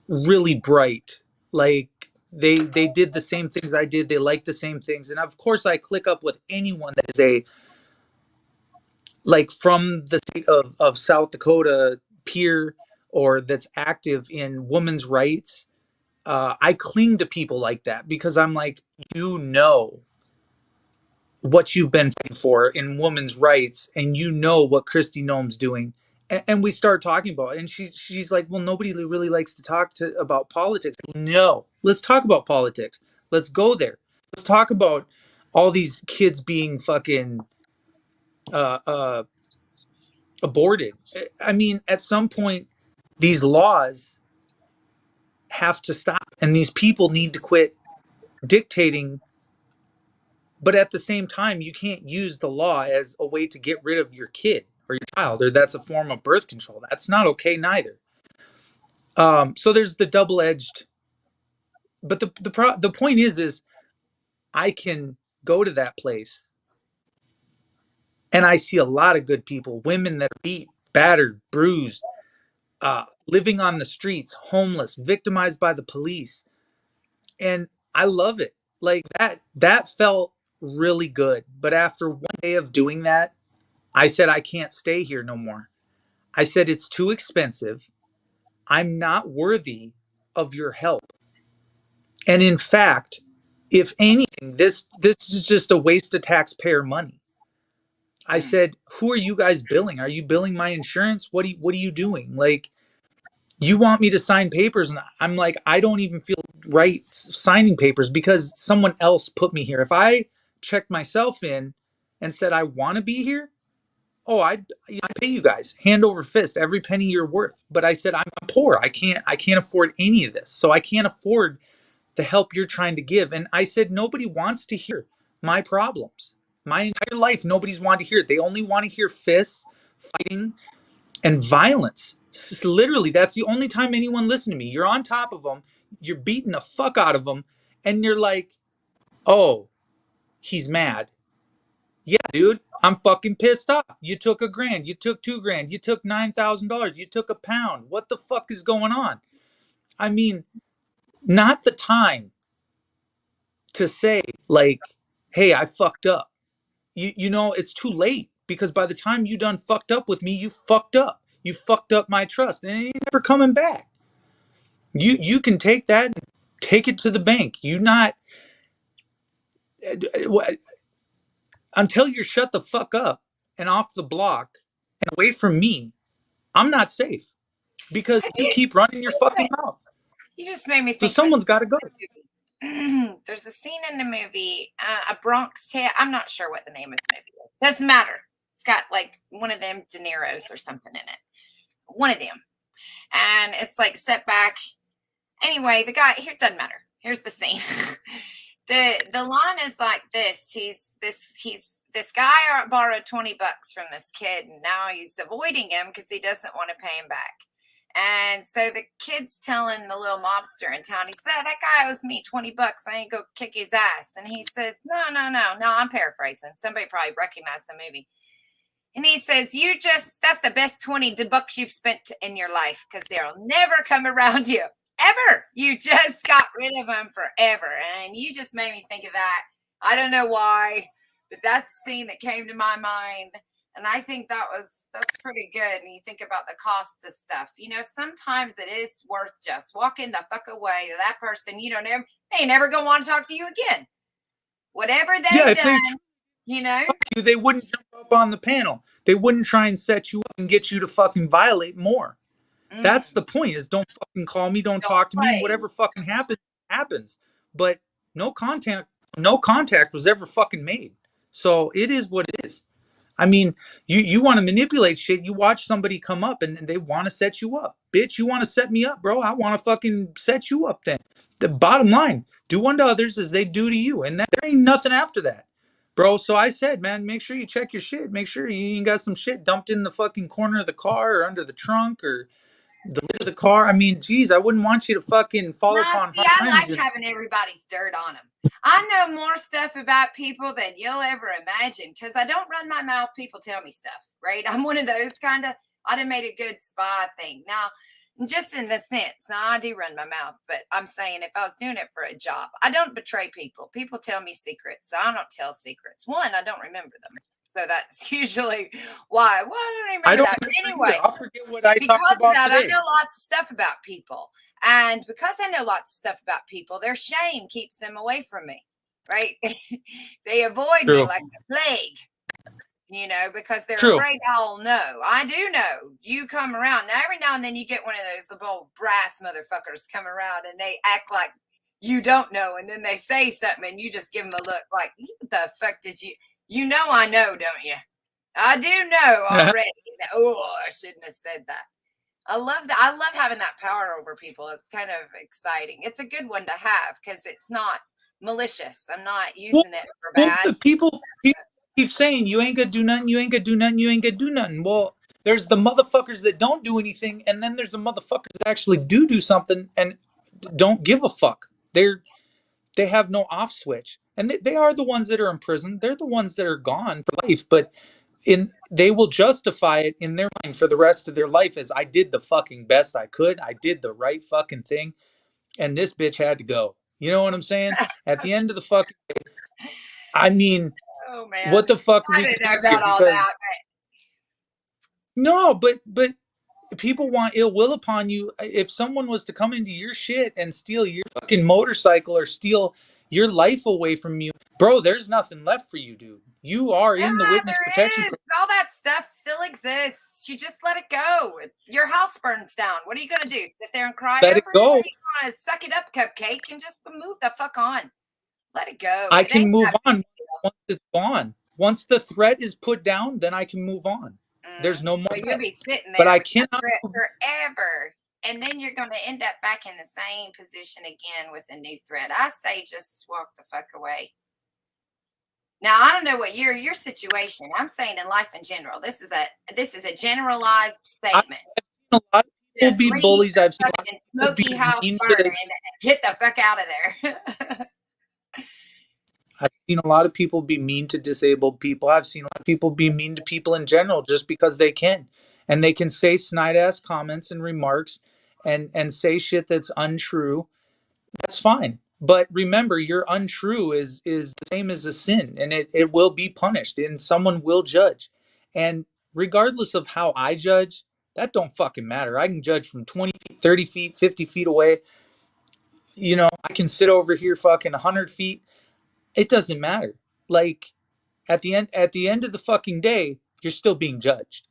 really bright. Like they did the same things I did. They liked the same things. And of course I click up with anyone that is a like from the state of South Dakota peer or that's active in women's rights. I cling to people like that because I'm like, you know what you've been fighting for in women's rights, and you know what Christy Noem's doing. And we start talking about it, and she's like, well, nobody really likes to talk about politics. No, let's talk about politics. Let's go there. Let's talk about all these kids being fucking aborted. I mean, at some point, these laws have to stop, and these people need to quit dictating. But at the same time, you can't use the law as a way to get rid of your kid or your child, or that's a form of birth control. That's not okay neither. So there's the double-edged. But the point is I can go to that place and I see a lot of good people, women that are beat, battered, bruised, living on the streets, homeless, victimized by the police, and I love it. Like that felt really good. But after one day of doing that, I said, I can't stay here no more. I said, it's too expensive. I'm not worthy of your help. And in fact, if anything, this is just a waste of taxpayer money. I said, who are you guys billing? Are you billing my insurance? What are you doing? Like, you want me to sign papers? And I'm like, I don't even feel right signing papers because someone else put me here. If I checked myself in and said I want to be here, oh, I'd pay you guys hand over fist every penny you're worth. But I said, I'm poor. I can't afford any of this. So I can't afford the help you're trying to give. And I said, nobody wants to hear my problems. My entire life, nobody's wanted to hear it. They only want to hear fists, fighting, and violence. Literally, that's the only time anyone listened to me. You're on top of them, you're beating the fuck out of them, and you're like, oh, he's mad. Yeah, dude, I'm fucking pissed off. You took $1,000, you took $2,000, you took $9,000, you took £1. What the fuck is going on? I mean, not the time to say, like, hey, I fucked up. You know, it's too late because by the time you done fucked up with me, you fucked up. You fucked up my trust and it ain't never coming back. You can take that and take it to the bank. You not until you're shut the fuck up and off the block and away from me, I'm not safe because you keep running your fucking mouth. You just made me think. So someone's got to go. There's a scene in the movie, A Bronx Tale. I'm not sure what the name of the movie is. Doesn't matter. It's got like one of them De Niro's or something in it. One of them. And it's like set back. Anyway, the guy here, doesn't matter. Here's the scene. The line is like this. This guy borrowed $20 from this kid, and now he's avoiding him because he doesn't want to pay him back. And so the kid's telling the little mobster in town, he said, that guy owes me $20. I ain't go kick his ass. And he says, no, I'm paraphrasing. Somebody probably recognized the movie. And he says, that's the best $20 you've spent in your life because they'll never come around you. Ever. You just got rid of them forever. And you just made me think of that. I don't know why, but that's the scene that came to my mind. And I think that's pretty good. And you think about the cost of stuff. You know, sometimes it is worth just walking the fuck away to that person. You don't ever, they ain't never gonna want to talk to you again. Whatever they've done, you know. They wouldn't jump up on the panel. They wouldn't try and set you up and get you to fucking violate more. That's the point, is don't fucking call me, don't talk to me. Whatever fucking happens. But no contact was ever fucking made. So it is what it is. I mean, you want to manipulate shit. You watch somebody come up and they want to set you up. Bitch, you want to set me up, bro? I want to fucking set you up then. The bottom line, do unto others as they do to you. And there ain't nothing after that, bro. So I said, man, make sure you check your shit. Make sure you ain't got some shit dumped in the fucking corner of the car or under the trunk or the lid of the car. I mean, geez, I wouldn't want you to fucking fall upon hard times. I like having everybody's dirt on them. I know more stuff about people than you'll ever imagine because I don't run my mouth. People tell me stuff, right? I'm one of those kind of, I'd have made a good spy thing. Now, just in the sense, now I do run my mouth, but I'm saying if I was doing it for a job, I don't betray people. People tell me secrets. So I don't tell secrets. One, I don't remember them. So that's usually why. Well, I don't remember that. But anyway, I'll forget what I talked about today. I know lots of stuff about people. And because I know lots of stuff about people, their shame keeps them away from me. right? They avoid me True. like the plague, you know, because they're True. afraid I'll know. I do know. You come around. Now, every now and then you get one of those little old brass motherfuckers come around and they act like you don't know. And then they say something and you just give them a look like, what the fuck did you? You know I know, don't you? I do know already. Oh, I shouldn't have said that. I love that. I love having that power over people. It's kind of exciting. It's a good one to have because it's not malicious. I'm not using it for bad. People keep saying you ain't gonna do nothing, you ain't gonna do nothing, you ain't gonna do nothing. Well, there's the motherfuckers that don't do anything, and then there's the motherfuckers that actually do something and don't give a fuck. They have no off switch, and they are the ones that are in prison. They're the ones that are gone for life, but they will justify it in their mind for the rest of their life as I did the fucking best I could. I did the right fucking thing, and this bitch had to go. You know what I'm saying? At the end of the fucking day, I mean, Oh man, what the fuck are I we didn't know gonna do about here? all Because that. no, but people want ill will upon you. If someone was to come into your shit and steal your fucking motorcycle or steal your life away from you, bro, there's nothing left for you, dude. You are in the witness protection There is. All that stuff still exists. You just let it go. Your house burns down. What are you gonna do? Sit there and cry let it over it? go. Or you gonna suck it up, cupcake, and just move the fuck on? Let it go. I It can ain't move that on big a deal. once it's gone. Once the threat is put down, then I can move on. There's no more Well, you'll threat. be sitting But there I with that cannot threat move. forever. And then you're going to end up back in the same position again with a new threat. I say just walk the fuck away. Now, I don't know what your situation. I'm saying in life in general. This is a generalized statement. I've seen a lot of people Just be leave bullies. the I've seen a lot fucking of people smoky be house mean burning to. and get the fuck out of there. I've seen a lot of people be mean to disabled people. I've seen a lot of people be mean to people in general just because they can. And they can say snide ass comments and remarks and say shit that's untrue. That's fine. But remember, your untrue is the same as a sin, and it will be punished and someone will judge. And regardless of how I judge, that don't fucking matter. I can judge from 20 feet, 30 feet, 50 feet away. You know, I can sit over here fucking 100 feet. It doesn't matter. Like at the end of the fucking day, you're still being judged.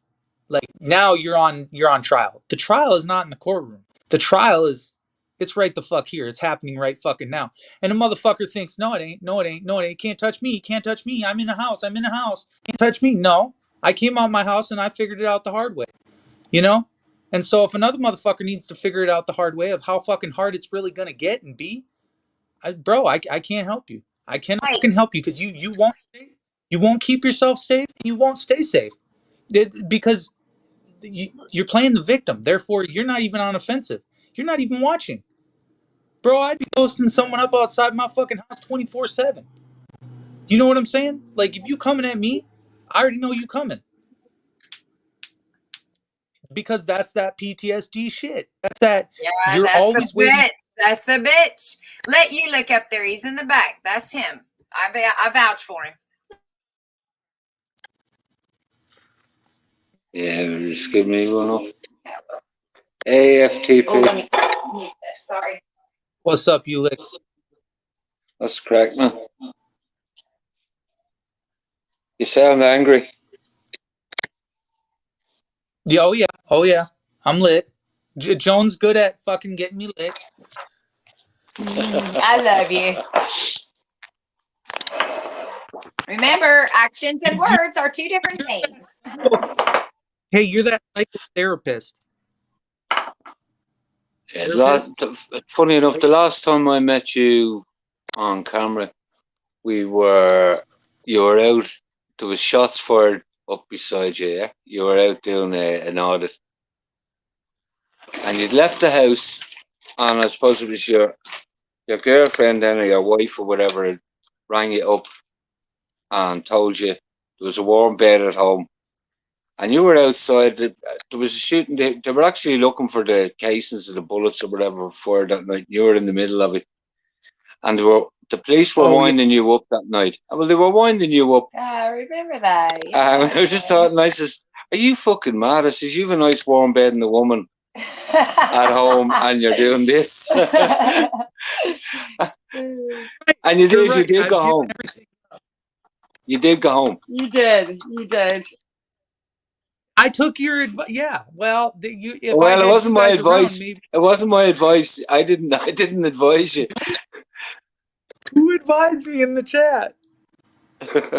Like now you're on trial. The trial is not in the courtroom. The trial is it's right the fuck here. It's happening right fucking now. And a motherfucker thinks, no, it ain't, no, it ain't, no, it ain't. Can't touch me, can't touch me. I'm in a house. I'm in a house. Can't touch me. No. I came out of my house and I figured it out the hard way. You know? And so if another motherfucker needs to figure it out the hard way of how fucking hard it's really gonna get and be, I can't help you. I cannot Right. fucking help you because you won't keep yourself safe and you won't stay safe. Because you're playing the victim. Therefore, you're not even on offensive. You're not even watching. Bro, I'd be posting someone up outside my fucking house 24/7. You know what I'm saying? Like if you coming at me, I already know you coming. Because that's that PTSD shit. That's that Yeah, you're that's a always waiting. bitch. That's a bitch. Let you look up there. He's in the back. That's him. I vouch for him. Yeah, just give me one off. AFTP. Sorry. What's up, you lick? That's crack, man. You sound angry. Yeah, oh yeah. Oh yeah. I'm lit. Joan's good at fucking getting me lit. I love you. Remember, actions and words are two different things. Hey, you're that psychotherapist. Yeah, funny enough, the last time I met you on camera, you were out. There was shots fired up beside you. Yeah, you were out doing an audit, and you'd left the house. And I suppose it was your girlfriend then, or your wife or whatever, had rang you up and told you there was a warm bed at home. And you were outside. There was a shooting. They were actually looking for the casings of the bullets or whatever fired that night. You were in the middle of it, and the police were winding you up that night. Well, they were winding you up. I remember that. Yeah. I was just thought, I says, "Are you fucking mad?" I says, "You've a nice warm bed and a woman at home, and you're doing this." And you You're did. right. You did I've go given home. everything. You did go home. You did. You did. I took your advice. Yeah. Well, if I Well, it had wasn't you my guys around, advice. maybe. It wasn't my advice. I didn't advise you. Who advised me in the chat? Somebody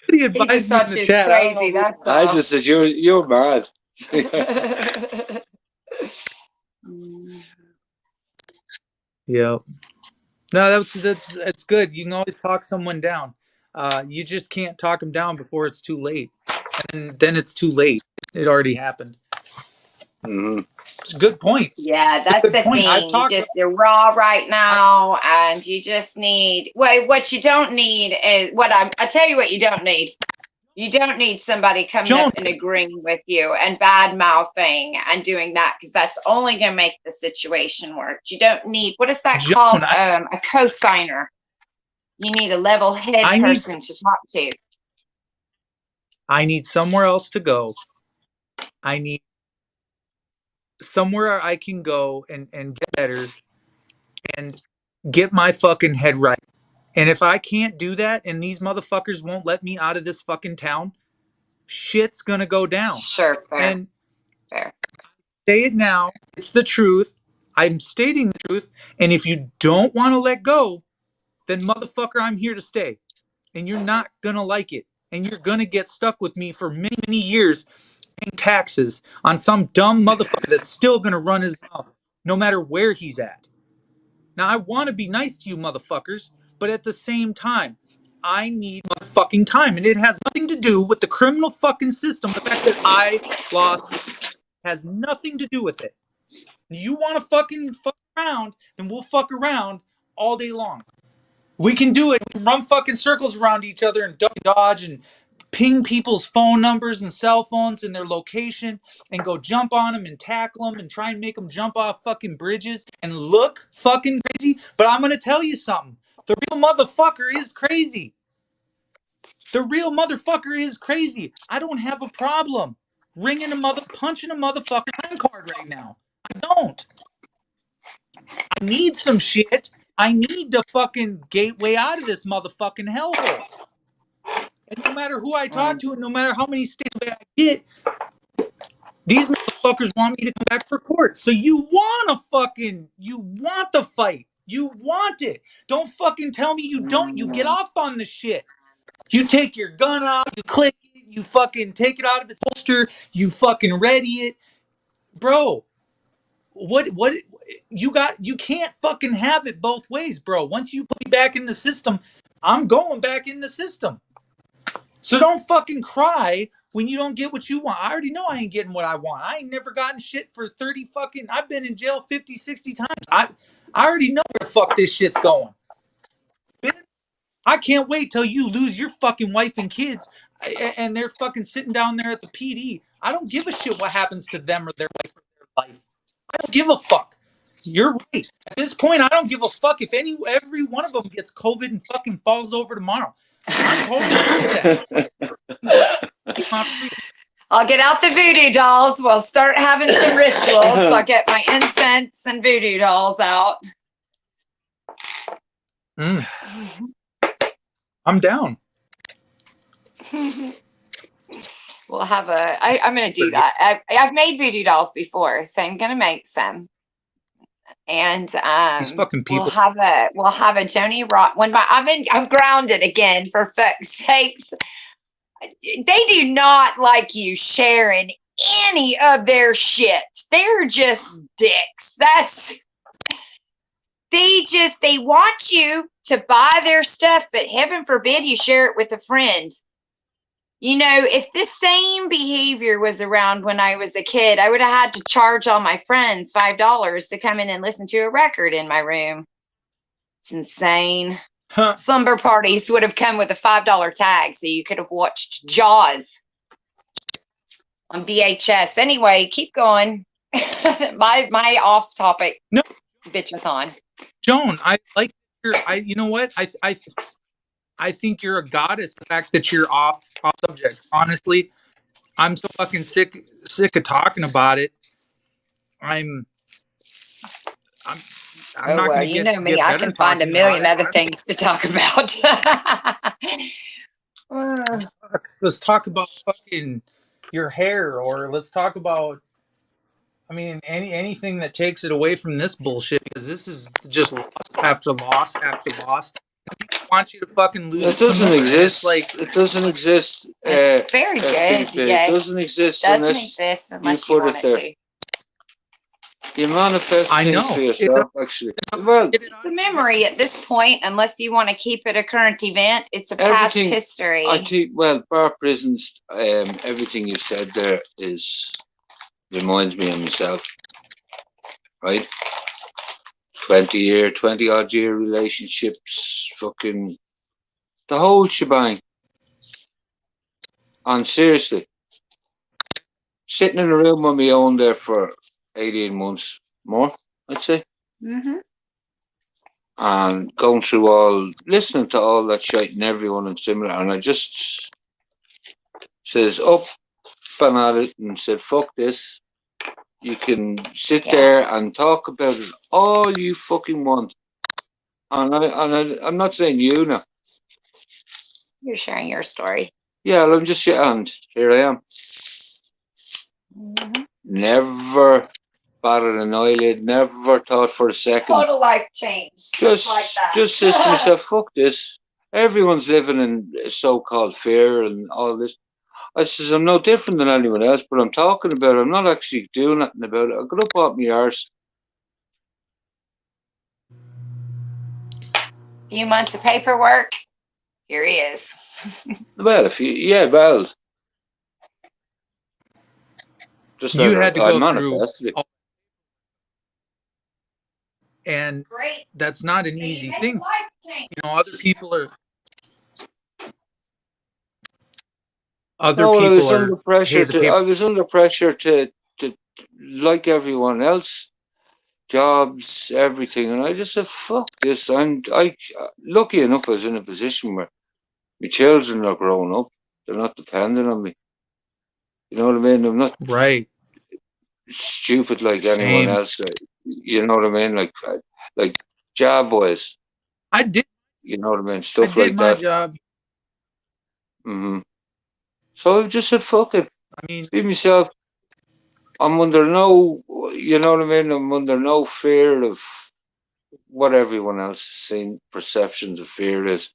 He advised just me in thought the you was chat. I don't know crazy. who. That's I all. just said you're mad. Yeah. No, that's good. You can always talk someone down. You just can't talk them down before it's too late, and then it's too late. It already happened. Mm-hmm. It's a good point. Yeah, It's a that's good the point. I've thing. talked. You're raw right now, and you just need. Well, what you don't need is I tell you what you don't need. You don't need somebody coming Joan, up and agreeing with you and bad mouthing and doing that, because that's only going to make the situation worse. You don't need, what is that Joan, called? A co-signer. You need a level head I need person to talk to. I need somewhere else to go. I need somewhere I can go and get better and get my fucking head right. And if I can't do that and these motherfuckers won't let me out of this fucking town, shit's gonna go down. Sure, fair, And fair. say it now. It's the truth. I'm stating the truth. And if you don't want to let go, then motherfucker, I'm here to stay. And you're not gonna like it. And you're gonna get stuck with me for many, many years paying taxes on some dumb motherfucker that's still gonna run his mouth no matter where he's at. Now I wanna be nice to you motherfuckers, but at the same time, I need motherfucking time. And it has nothing to do with the criminal fucking system. The fact that I lost has nothing to do with it. You want to fucking fuck around, then we'll fuck around all day long. We can do it. We can run fucking circles around each other and dodge and ping people's phone numbers and cell phones and their location and go jump on them and tackle them and try and make them jump off fucking bridges and look fucking crazy. But I'm going to tell you something. The real motherfucker is crazy. The real motherfucker is crazy. I don't have a problem punching a motherfucker's time card right now. I don't. I need some shit. I need the fucking gateway out of this motherfucking hellhole. And no matter who I talk to and no matter how many states I get, these motherfuckers want me to come back for court. So you want the fight. You want it. Don't fucking tell me you don't. You get off on the shit. You take your gun out, you click it, you fucking take it out of its holster, you fucking ready it. Bro, what you can't fucking have it both ways, bro. Once you put me back in the system, I'm going back in the system. So don't fucking cry when you don't get what you want. I already know I ain't getting what I want. I ain't never gotten shit for 30 fucking, I've been in jail 50, 60 times. I already know where the fuck this shit's going. I can't wait till you lose your fucking wife and kids and they're fucking sitting down there at the PD. I don't give a shit what happens to them or their wife or their life. I don't give a fuck. You're right. At this point, I don't give a fuck if every one of them gets COVID and fucking falls over tomorrow. I'm totally cool with that. I'll get out the voodoo dolls. We'll start having some rituals. I'll get my incense and voodoo dolls out. I'm down. We'll have I'm going to do that. I've made voodoo dolls before, so I'm going to make some. And these fucking people. we'll have a Joni Rock. I'm grounded again, for fuck's sakes. They do not like you sharing any of their shit. They're just dicks. They want you to buy their stuff, but heaven forbid you share it with a friend. You know, if this same behavior was around when I was a kid, I would have had to charge all my friends $5 to come in and listen to a record in my room. It's insane. Slumber parties would have come with a $5 tag, so you could have watched Jaws on VHS. Anyway, keep going. my off topic. No, bitchathon. Joan, I like you know what? I think you're a goddess. The fact that you're off subject. Honestly, I'm so fucking sick of talking about it. I'm not well, going to you know me. get I better can find a talking million about other things to talk about. it. Let's talk about fucking your hair, or let's talk about, I mean, anything that takes it away from this bullshit, because this is just loss after loss after loss. People want you to fucking lose It it some doesn't more, and it's exist. like, It doesn't exist. It's very good. FTP. Yes. It doesn't exist Doesn't unless exist unless you you put want it it there. to. You manifest I things know for it's yourself, actually. Well, get it It's out a of your memory head. at this point, unless you want to keep it a current event. It's a past everything. history. I think. Well, bar prisons. Everything you said there reminds me of myself. Right. 20 odd year relationships. Fucking the whole shebang. And seriously, sitting in a room on my own there for 18 months more, I'd say. Mm-hmm. And going through listening to all that shit and everyone and similar, and I just says up and at it and said, fuck this. You can sit there and talk about it all you fucking want. And I'm not saying you now. You're sharing your story. Yeah, I'm just and here I am. Mm-hmm. Never batted an eyelid, never thought for a second. Total life change. Just like that. just says to myself, fuck this. Everyone's living in so-called fear and all this. I says, I'm no different than anyone else, but I'm talking about it. I'm not actually doing nothing about it. I got up off my arse. Few months of paperwork. Here he is. Well, just You let had to I go through, manifested it. and Great. that's not an easy thing. Other people are. Other No, well, people are. Hey, the I paper. was under pressure to like everyone else, jobs, everything, and I just said, "Fuck this!" Lucky enough, I was in a position where my children are grown up; they're not dependent on me. You know what I mean? I'm not Right. stupid like anyone Same. else. You know what I mean? Like job boys. I did. You know what I mean? I Stuff did like my that. job. So I just said, "Fuck it." I mean, Be myself. I'm under no, you know what I mean? I'm under no fear of what everyone else is seeing perceptions of fear is.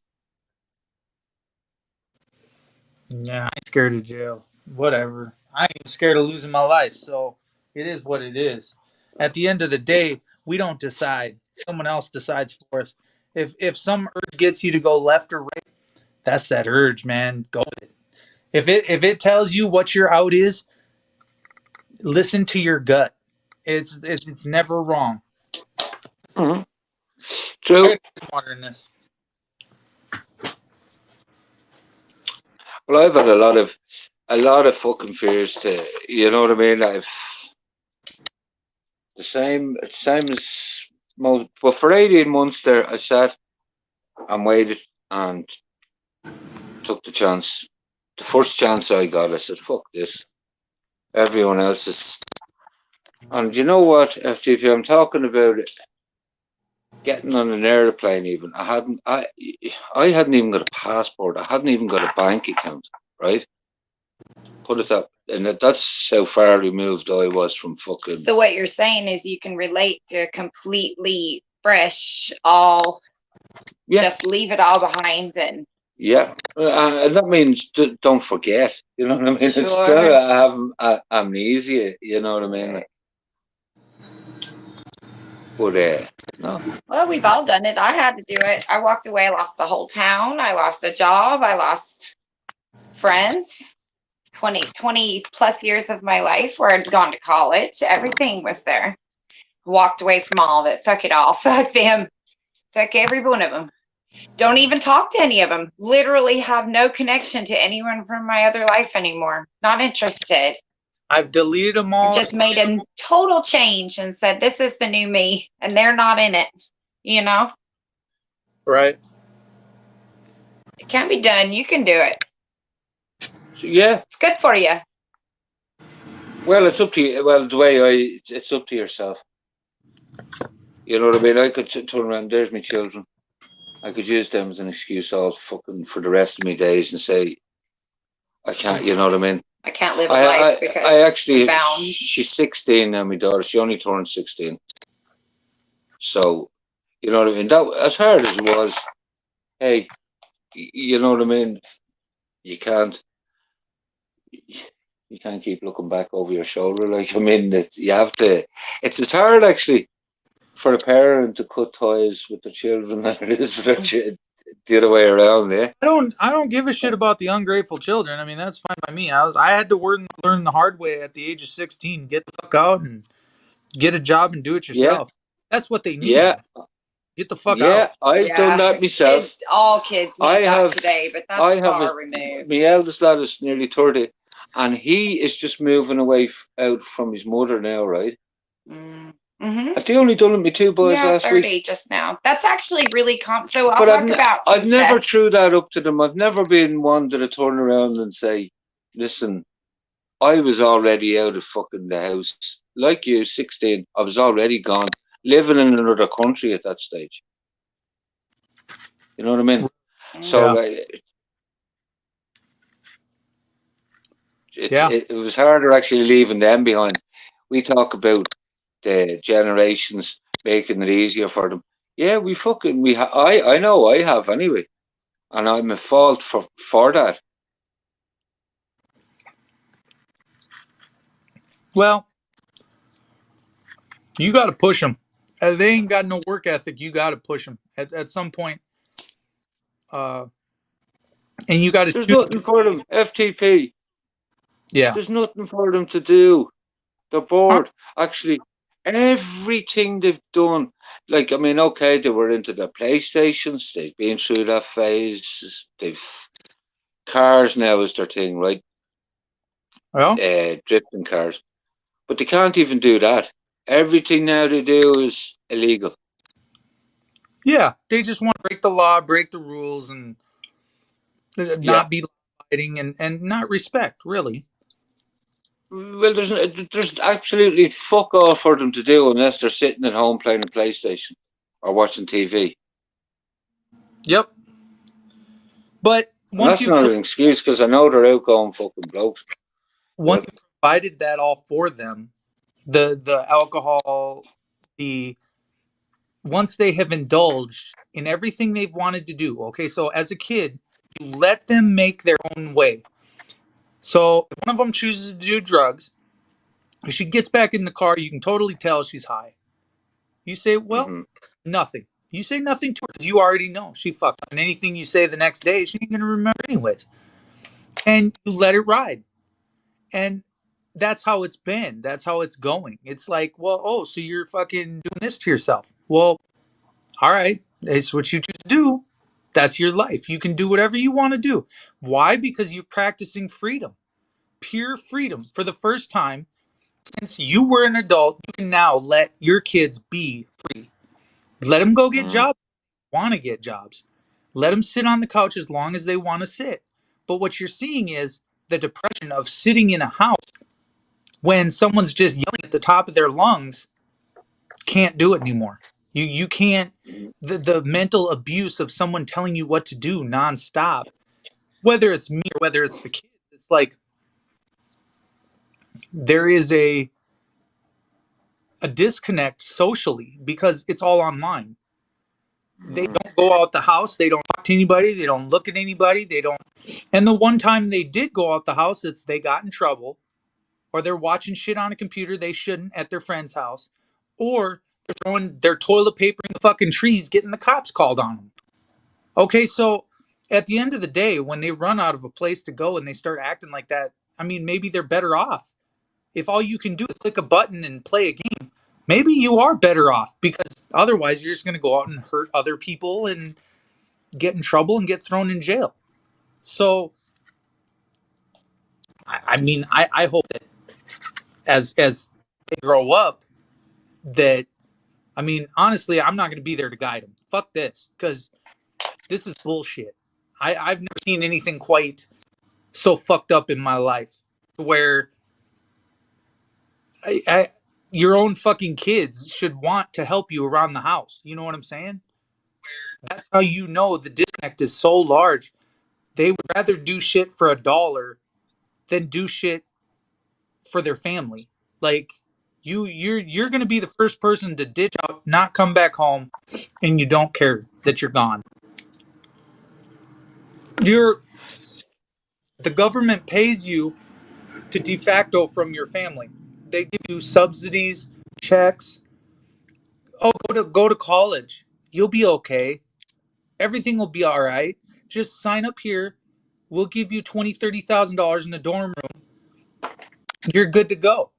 yeah, I ain't scared of jail. Whatever. I ain't scared of losing my life. So it is what it is. At the end of the day, we don't decide. Someone else decides for us. If some urge gets you to go left or right, that's that urge, man. Go with it. If it tells you what your out is, listen to your gut. It's never wrong. Mm-hmm. I True. got water in this. Well, I've had a lot of fucking fears to, you know what I mean? I've same as most, but for 18 months there, I sat and waited and took the chance. The first chance I got, I said, fuck this. Everyone else is. And you know what, FTP, I'm talking about it. Getting on an airplane, even I hadn't even got a passport. I hadn't even got a bank account. Right? Put it up, and that's how far removed I was from fucking. So what you're saying is you can relate to completely fresh, all. Yeah. Just leave it all behind and. Yeah, and that means don't forget. You know what I mean? Sure. It's still I have amnesia. You know what I mean? But no. Well, we've all done it. I had to do it. I walked away. I lost the whole town. I lost a job. I lost friends. 20 plus years of my life where I'd gone to college. Everything was there. Walked away from all of it. Fuck it all. Fuck them. Fuck every one of them. Don't even talk to any of them. Literally have no connection to anyone from my other life anymore. Not interested. I've deleted them all. Just made a total change and said, this is the new me. And they're not in it. You know? Right. It can be done. You can do it. So, yeah. It's good for you. Well, it's up to you. Well, it's up to yourself. You know what I mean? I could turn around. There's my children. I could use them as an excuse all fucking for the rest of my days and say I can't. You know what I mean? I can't live a life because I actually. I'm bound. She's 16 now. My daughter. She only turned 16. So you know what I mean. That as hard as it was. Hey, you know what I mean. You can't. You can't keep looking back over your shoulder. Like I mean, that you have to. It's as hard actually for a parent to cut ties with their children than it is for the other way around. Yeah. I don't give a shit about the ungrateful children. I mean, that's fine by me. I had to learn the hard way at the age of 16. Get the fuck out and get a job and do it Yeah. yourself. That's what they Yeah. need. Get the fuck Yeah. out. I've done that myself. All kids need that today, but that's far removed. My eldest lad is nearly 30, and he is just moving away out from his mother now, right? Mm-hmm. I've only done it with my two boys last 30 week. just now. That's actually really so I'll talk about I've never threw that up to them. I've never been one to turn around and say, listen, I was already out of fucking the house. Like you, 16, I was already gone, living in another country at that stage. You know what I mean? So it was harder actually leaving them behind. We talk about the generations making it easier for them. Yeah, I know I have anyway, and I'm at fault for that. Well, you got to push them. They ain't got no work ethic. You got to push them at some point. And you got to. There's nothing for them. FTP. Yeah. There's nothing for them to do. They're bored. Actually, everything they've done, like, I mean, okay, they were into their PlayStations. They've been through that phase. Cars now is their thing, right? Well, drifting cars. But they can't even do that. Everything now they do is illegal. Yeah, they just want to break the law, break the rules, and not be fighting and not respect, really. Well, there's absolutely fuck all for them to do unless they're sitting at home playing a PlayStation or watching TV. Yep. But that's not an excuse because I know they're outgoing fucking blokes. Once you provided that all for them, the alcohol, once they have indulged in everything they've wanted to do. Okay, so as a kid, you let them make their own way. So if one of them chooses to do drugs, if she gets back in the car, you can totally tell she's high. You say, well, nothing. You say nothing to her because you already know she fucked up. And anything you say the next day, she ain't going to remember anyways. And you let it ride. And that's how it's been. That's how it's going. It's like, well, so you're fucking doing this to yourself. Well, all right. It's what you choose to do. That's your life. You can do whatever you want to do. Why? Because you're practicing freedom. Pure freedom. For the first time since you were an adult, you can now let your kids be free. Let them go get jobs. Want to get jobs. Let them sit on the couch as long as they want to sit. But what you're seeing is the depression of sitting in a house when someone's just yelling at the top of their lungs. Can't do it anymore. You can't. The mental abuse of someone telling you what to do nonstop, whether it's me or whether it's the kid, it's like there is a disconnect socially because it's all online. They don't go out the house. They don't talk to anybody. They don't look at anybody. They don't. And the one time they did go out the house, they got in trouble, or they're watching shit on a computer they shouldn't at their friend's house, or they're throwing their toilet paper in the fucking trees, getting the cops called on them. Okay, so at the end of the day, when they run out of a place to go and they start acting like that, I mean, maybe they're better off. If all you can do is click a button and play a game, maybe you are better off because otherwise you're just going to go out and hurt other people and get in trouble and get thrown in jail. So, I mean, I hope that as they grow up, that, I mean, honestly, I'm not going to be there to guide them. Fuck this, because this is bullshit. I've never seen anything quite so fucked up in my life where your own fucking kids should want to help you around the house. You know what I'm saying? That's how you know the disconnect is so large. They would rather do shit for $1 than do shit for their family. Like you're gonna be the first person to ditch out, not come back home, and you don't care that you're gone. The government pays you to de facto from your family. They give you subsidies, checks. Oh, go to college. You'll be okay. Everything will be all right. Just sign up here. We'll give you $20,000-$30,000 in a dorm room. You're good to go.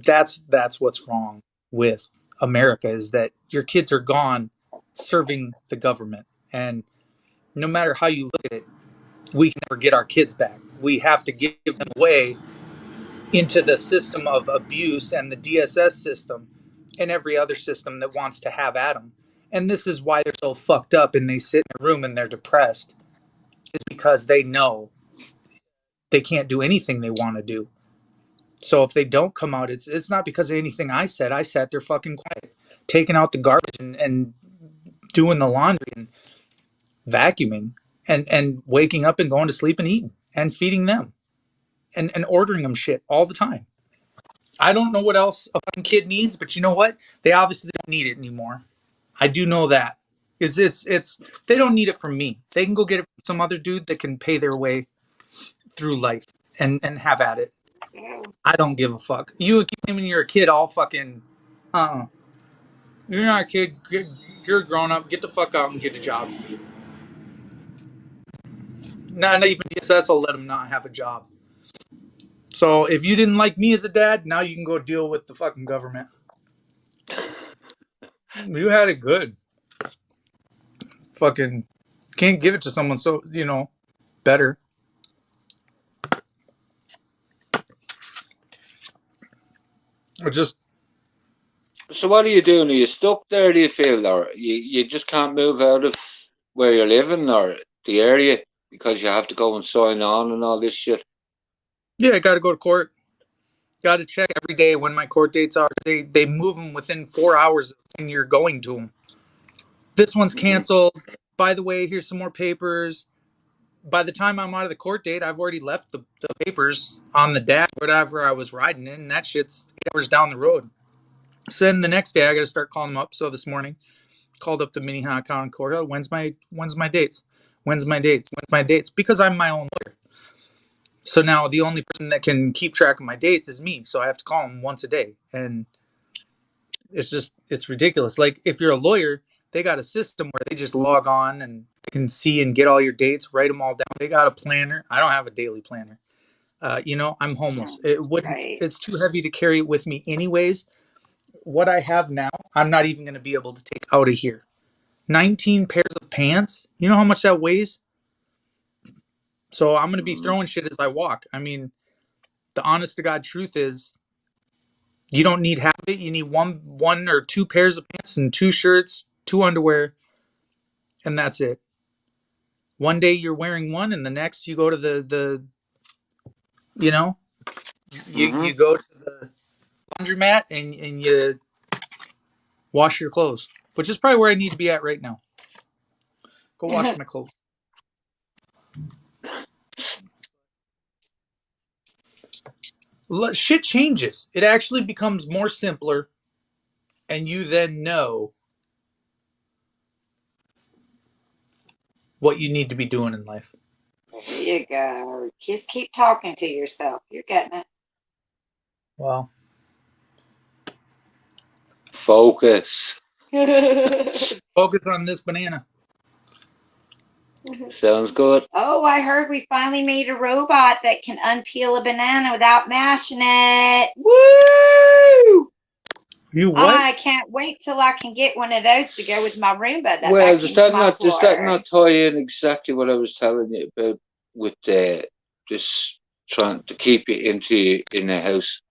That's what's wrong with America, is that your kids are gone serving the government, and no matter how you look at it, we can never get our kids back. We have to give them away into the system of abuse and the DSS system and every other system that wants to have at them. And this is why they're so fucked up and they sit in a room and they're depressed. It's because they know they can't do anything they want to do. So if they don't come out, it's not because of anything I said. I sat there fucking quiet, taking out the garbage and doing the laundry and vacuuming and waking up and going to sleep and eating and feeding them and ordering them shit all the time. I don't know what else a fucking kid needs, but you know what? They obviously don't need it anymore. I do know that. It's they don't need it from me. They can go get it from some other dude that can pay their way through life and have at it. I don't give a fuck. You when you're a kid, all fucking You're not a kid. You're a grown up. Get the fuck out and get a job. Not even DSS will let them not have a job. So if you didn't like me as a dad, now you can go deal with the fucking government. You had it good. Fucking can't give it to someone so, better. Or just So what are you doing? Are you stuck there, do you feel? Or you just can't move out of where you're living or the area because you have to go and sign on and all this shit? yeah, I got to go to court. Got to check every day when my court dates are. They move them within 4 hours when you're going to them. This one's canceled. By the way, here's some more papers. By the time I'm out of the court date, I've already left the papers on the dash, whatever I was riding in, and that shit's 8 hours down the road. So then the next day, I got to start calling them up. So this morning, called up the Minnehaha County Court. Oh, when's my dates? When's my dates? When's my dates? Because I'm my own lawyer. So now the only person that can keep track of my dates is me. So I have to call them once a day, and it's ridiculous. Like if you're a lawyer, they got a system where they just log on and can see and get all your dates, write them all down. They got a planner. I don't have a daily planner. I'm homeless. It's too heavy to carry it with me anyways. What I have now, I'm not even going to be able to take out of here. 19 pairs of pants. You know how much that weighs? So I'm going to be throwing shit as I walk. I mean, the honest to God truth is you don't need half of it. You need one or two pairs of pants and 2 shirts, 2 underwear, and that's it. One day you're wearing one, and the next you go to the you go to the laundromat and you wash your clothes, which is probably where I need to be at right now. Go wash my clothes. Shit changes. It actually becomes more simpler, and you then know what you need to be doing in life. There you go. Just keep talking to yourself. You're getting it. Well, Focus. focus on this banana. Sounds good. Oh, I heard we finally made a robot that can unpeel a banana without mashing it. Woo! You what? I can't wait till I can get one of those to go with my Roomba. Well, does that not tie in exactly what I was telling you about with just trying to keep you in a house?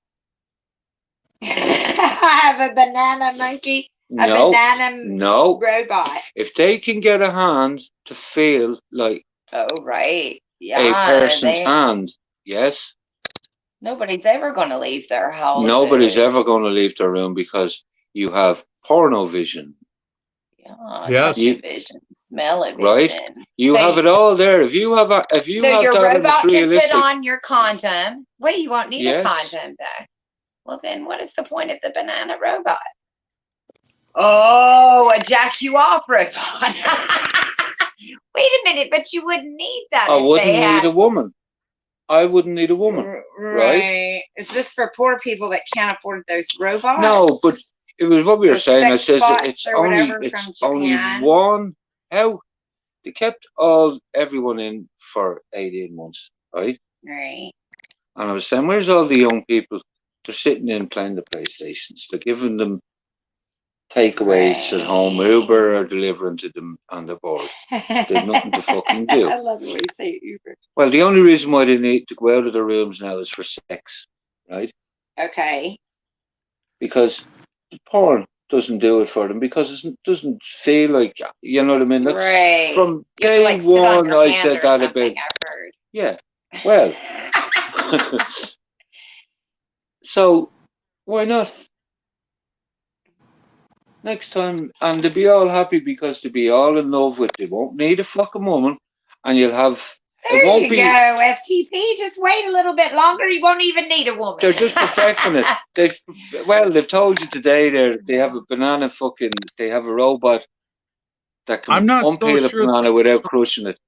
I have a banana monkey, banana robot. If they can get a hand to feel like a person's hand, yes, Nobody's ever going to leave their house. Nobody's ever going to leave their room because you have porno vision. Yeah, Yes. touch vision, smell it Right? vision. You have it all there. If you have so that, your and robot it's can realistic. put on your condom. Wait, you won't need Yes. a condom though. Well, then what is the point of the banana robot? Oh, a jack you off robot. Wait a minute, but you wouldn't need that. I if wouldn't they need had... a woman. I wouldn't need a woman. Right? Is this for poor people that can't afford those robots? No, but it was what we were Those saying. It sex says bots it's or only whatever it's from only Japan. one. How they kept everyone in for 18 months, right? Right. And I was saying, where's all the young people? They're sitting in playing the PlayStations. They're giving them takeaways at home, Uber or delivering to them on the board. They've nothing to fucking do. I love the way you say Uber. Well, the only reason why they need to go out of their rooms now is for sex, right? Okay. Because porn doesn't do it for them because it doesn't feel like, you know what I mean? That's Right. from You have to, day like, sit on one. your I hands said or that something, about. I've heard. Yeah. Well. So why not? Next time, and they'll be all happy because they'll be all in love with you. Won't need a fucking woman, and you'll have. There it won't you be, go, FTP. Just wait a little bit longer. You won't even need a woman. They're just perfecting it. They've told you today they have a banana fucking. They have a robot that can I'm not so unpeel a sure, banana without crushing it.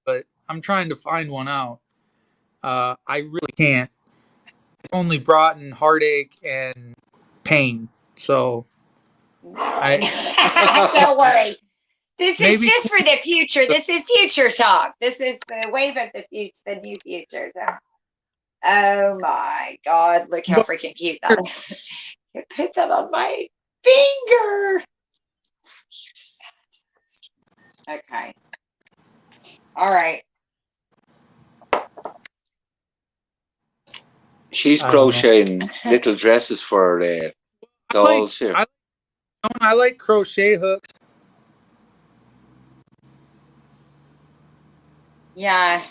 but I'm trying to find one out. I really can't. It's only brought in heartache and pain. So Don't worry. This is just for the future. This is future talk. This is the wave of the future, the new future. Oh my God. Look how freaking cute that is. You put that on my finger. Okay. All right. She's crocheting little dresses for dolls here. I like crochet hooks. Yeah.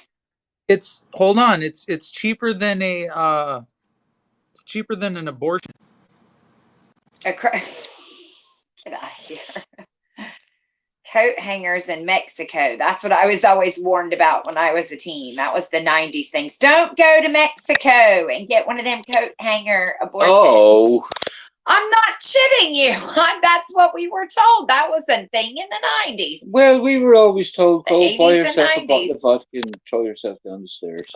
Hold on. It's cheaper than an abortion. Get out of here. Coat hangers in Mexico. That's what I was always warned about when I was a teen. That was the 90s things. Don't go to Mexico and get one of them coat hanger abortions. Oh. I'm not shitting you. That's what we were told. That was a thing in the 90s. Well, we were always told, go buy 80s yourself and a bottle 90s. of vodka and throw yourself down the stairs.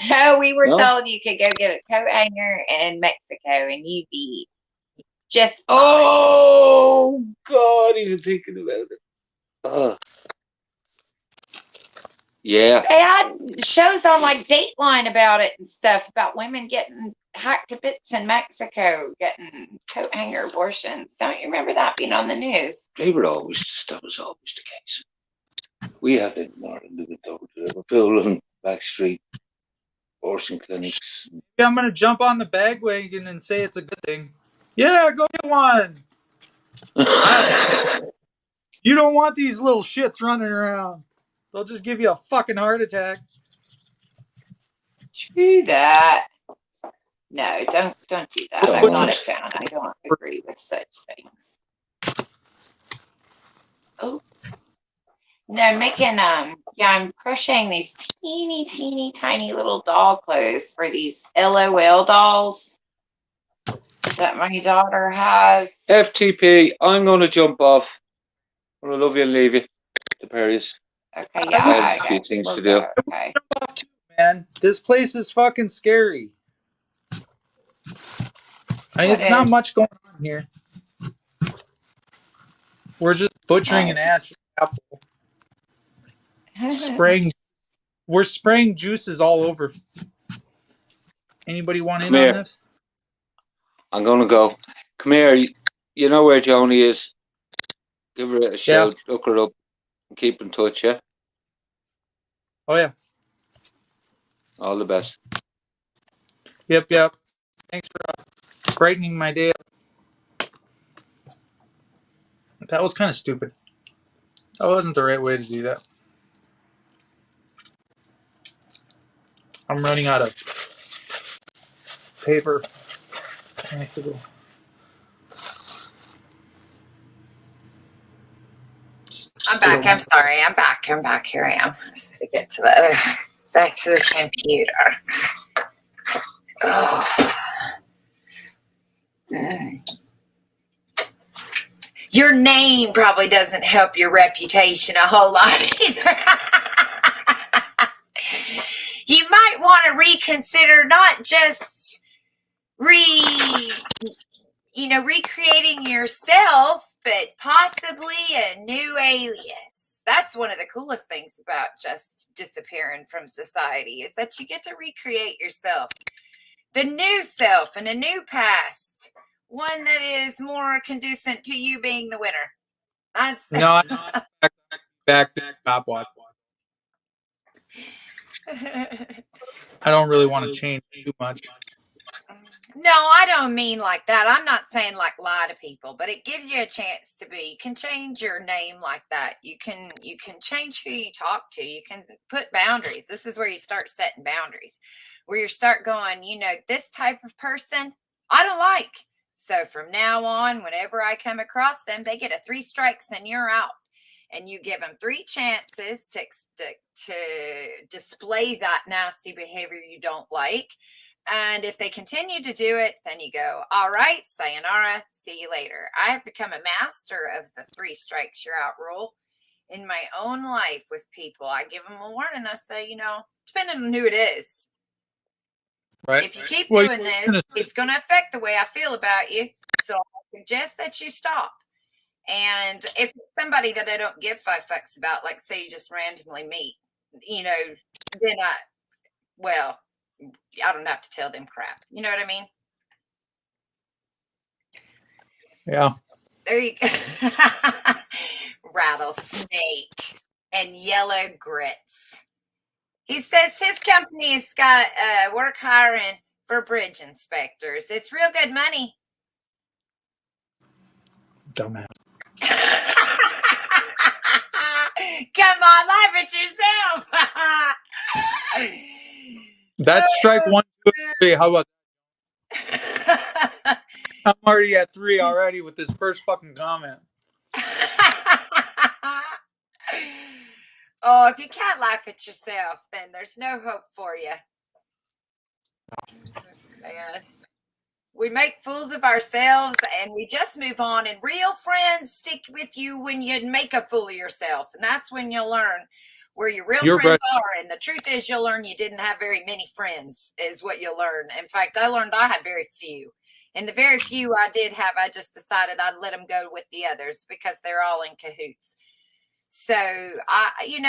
No, we were No? told you could go get a coat hanger in Mexico and you'd be just fine. Oh, God, even thinking about it. Yeah. They had shows on like Dateline about it and stuff, about women getting hacked to bits in Mexico, getting coat hanger abortions. Don't you remember that being on the news? That was always the case. We had it more than we go to Liverpool and Backstreet abortion clinics. Yeah, I'm gonna jump on the bandwagon and say it's a good thing. Yeah, go get one. You don't want these little shits running around. They'll just give you a fucking heart attack. True that. No, don't do that. I'm not a fan. I don't agree with such things. Oh. No, I'm crocheting these teeny tiny little doll clothes for these LOL dolls that my daughter has. FTP, I'm going to jump off. I love you and leave you to Paris. Okay, yeah. I have a few things to do. Okay. Man, this place is fucking scary. It's not much going on here. We're just butchering an actual apple. We're spraying juices all over. Anybody want in on this? I'm going to go. Come here. You know where Joni is. Give her a shout. Yeah. Look her up. And keep in touch, yeah? Oh, yeah. All the best. Yep. Thanks for brightening my day up. That was kind of stupid. That wasn't the right way to do that. I'm running out of paper. I'm back. I'm sorry. I'm back. Here I am. Let's get to the back to the computer. Oh. Your name probably doesn't help your reputation a whole lot either. You might want to reconsider not just recreating yourself, but possibly a new alias. That's one of the coolest things about just disappearing from society is that you get to recreate yourself. The new self and a new past. One that is more conducive to you being the winner. No, back to top watch. I don't really want to change too much. No, I don't mean like that. I'm not saying like lie to people, but it gives you a chance to be. You can change your name like that. You can change who you talk to. You can put boundaries. This is where you start setting boundaries, where you start going, this type of person I don't like. So from now on, whenever I come across them, they get a 3 strikes and you're out. And you give them 3 chances to display that nasty behavior you don't like. And if they continue to do it, then you go, all right, sayonara, see you later. I have become a master of the 3 strikes you're out rule in my own life with people. I give them a warning. I say, depending on who it is. Right. If you keep doing this, it's going to affect the way I feel about you. So I suggest that you stop. And if it's somebody that I don't give 5 fucks about, like say you just randomly meet, then I don't have to tell them crap. You know what I mean? Yeah. There you go. Rattlesnake and yellow grits. He says his company's got work hiring for bridge inspectors. It's real good money. Dumbass. Come on, laugh at yourself. That's strike 1, 2, 3. How about that? I'm already at 3 already with this first fucking comment. Oh, if you can't laugh at yourself, then there's no hope for you. Man. We make fools of ourselves and we just move on. And real friends stick with you when you make a fool of yourself. And that's when you'll learn where your real friends are. And the truth is you'll learn you didn't have very many friends is what you'll learn. In fact, I learned I had very few. And the very few I did have, I just decided I'd let them go with the others because they're all in cahoots. So, you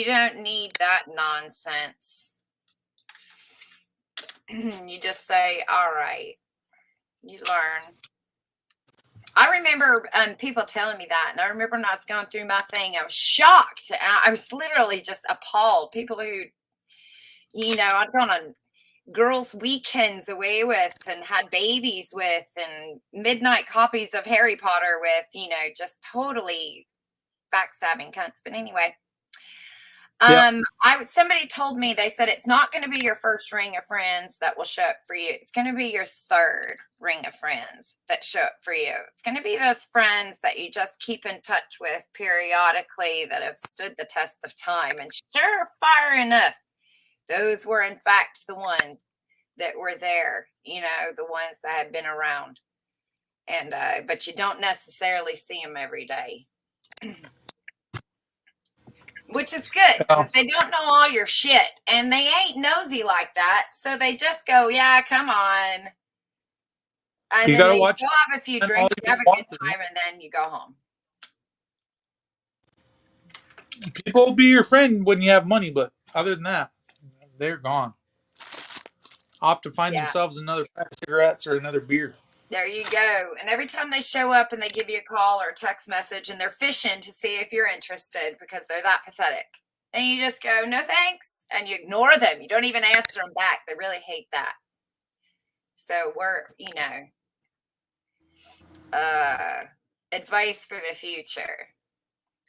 don't need that nonsense. You just say, all right, you learn. I remember people telling me that. And I remember when I was going through my thing, I was shocked. I was literally just appalled. People who, I'd gone on girls' weekends away with and had babies with and midnight copies of Harry Potter with, just totally backstabbing cunts. But anyway. Somebody told me, they said it's not going to be your first ring of friends that will show up for you. It's going to be your 3rd ring of friends that show up for you. It's going to be those friends that you just keep in touch with periodically that have stood the test of time. And surefire enough, those were in fact the ones that were there, the ones that had been around. And, but you don't necessarily see them every day. Which is good because they don't know all your shit and they ain't nosy like that. So they just go, yeah, come on. And you then gotta watch. Go have a few drinks, you have a good time, and then you go home. People will be your friend when you have money, but other than that, they're gone. Off to find themselves another pack of cigarettes or another beer. There you go. And every time they show up and they give you a call or a text message and they're fishing to see if you're interested because they're that pathetic. And you just go, no thanks. And you ignore them. You don't even answer them back. They really hate that. So advice for the future.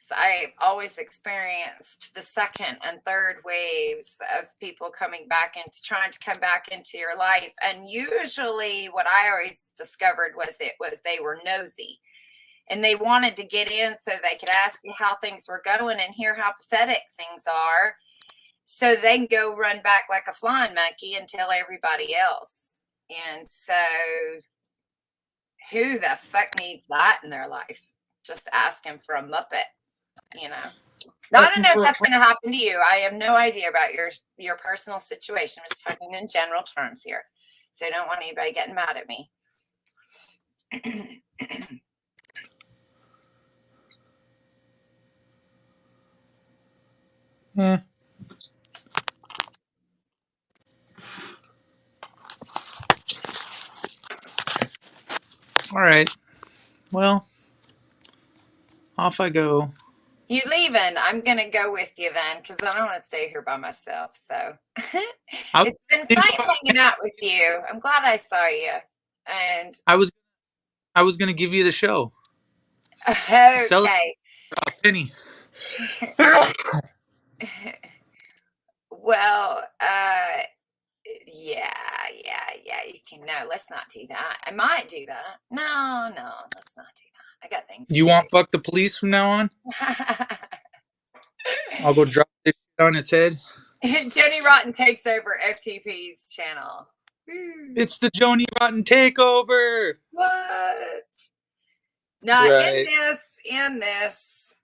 So I've always experienced the second and third waves of people coming back into trying to come back into your life. And usually what I always discovered was they were nosy and they wanted to get in so they could ask you how things were going and hear how pathetic things are. So they can go run back like a flying monkey and tell everybody else. And so who the fuck needs that in their life? Just asking for a Muppet, you know. Now, I don't know if that's going to happen to you. I have no idea about your personal situation. I'm just talking in general terms here. So I don't want anybody getting mad at me. Yeah. All right. Well, off I go. You leaving? I'm going to go with you then because I don't want to stay here by myself. So it's been fun hanging out with you. I'm glad I saw you. And I was gonna give you the show. okay. Penny. Well, yeah. You can. No, let's not do that. I might do that. No, let's not do that. I got things. You want fuck the police from now on? I'll go drop this shit on its head. Tony Rotten takes over FTP's channel. It's the Joni Rotten takeover. What? Not right. in this.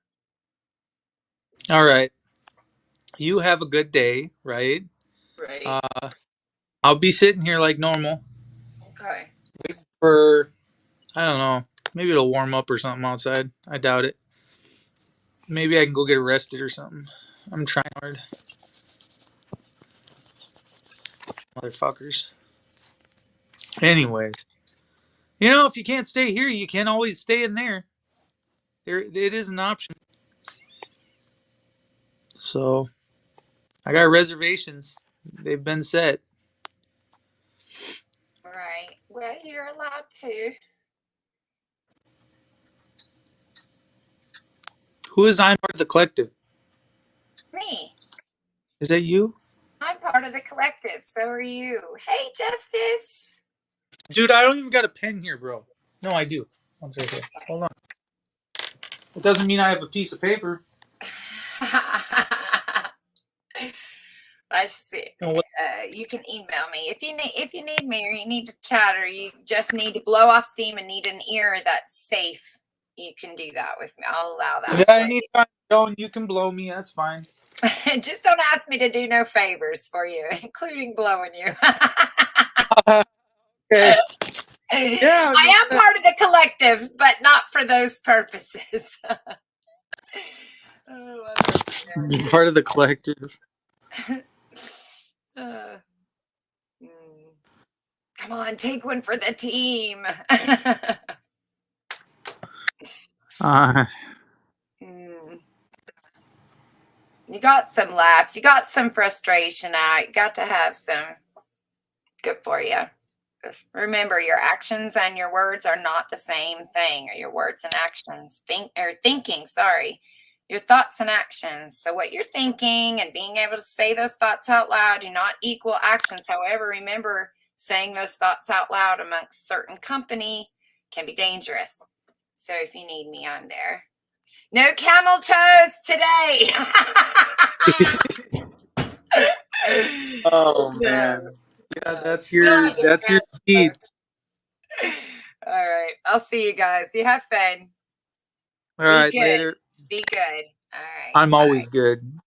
All right. You have a good day, right? Right. I'll be sitting here like normal. Okay. Waiting for, I don't know, maybe it'll warm up or something outside. I doubt it. Maybe I can go get arrested or something. I'm trying hard. Motherfuckers. Anyways. You know, if you can't stay here, you can always stay in there. It is an option. So, I got reservations. They've been set. Right. Well, you're allowed to. Who is I'm part of the collective? Me. Is that you? I'm part of the collective. So are you. Hey, Justice. Dude, I don't even got a pen here, bro. No, I do. One second. Hold on. It doesn't mean I have a piece of paper. I see. No, You can email me if you need me or you need to chat or you just need to blow off steam and need an ear that's safe. You can do that with me. I'll allow that. Yeah, anytime, Joan, you can blow me. That's fine. Just don't ask me to do no favors for you, including blowing you. Okay. Yeah, I am part of the collective, but not for those purposes. Oh, part of the collective. Come on, take one for the team. You got some laughs. You got some frustration out. You got to have some. Good for you. Remember, your actions and your words are not the same thing, or your words and actions. Thinking, sorry. Your thoughts and actions. So what you're thinking and being able to say those thoughts out loud do not equal actions. However, remember, saying those thoughts out loud amongst certain company can be dangerous. So if you need me, I'm there. No camel toes today. Oh man. Yeah, that's your speed. All right. I'll see you guys. You have fun. All right, later. Be good. All right. I'm always good.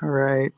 All right.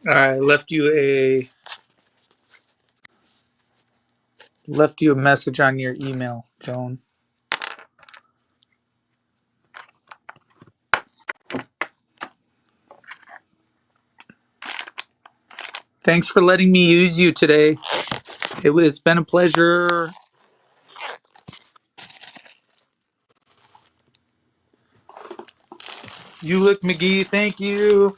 I left you a message on your email, Joan. Thanks for letting me use you today. It's been a pleasure. Youll McGee, thank you.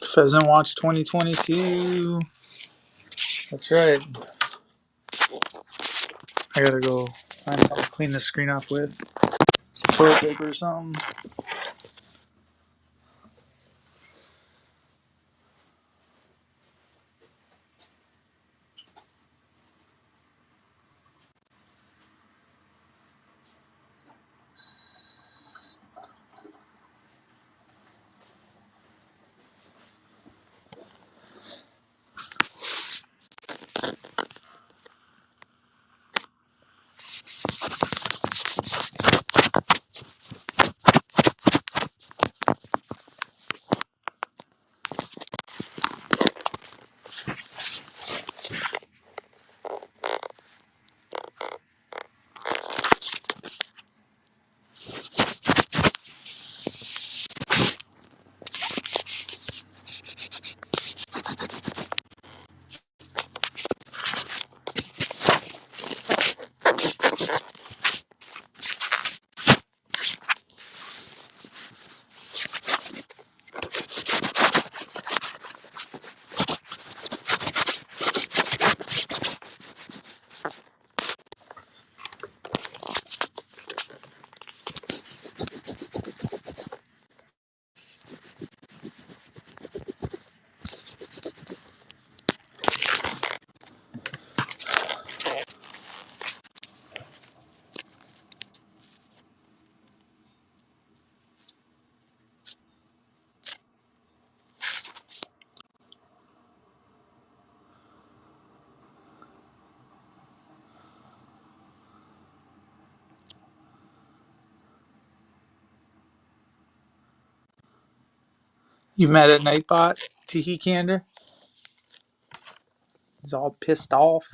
Pheasant Watch 2022. That's right. I gotta go find something to clean this screen off with. Some toilet paper or something. You met at Nightbot, Tiki Candor? He's all pissed off.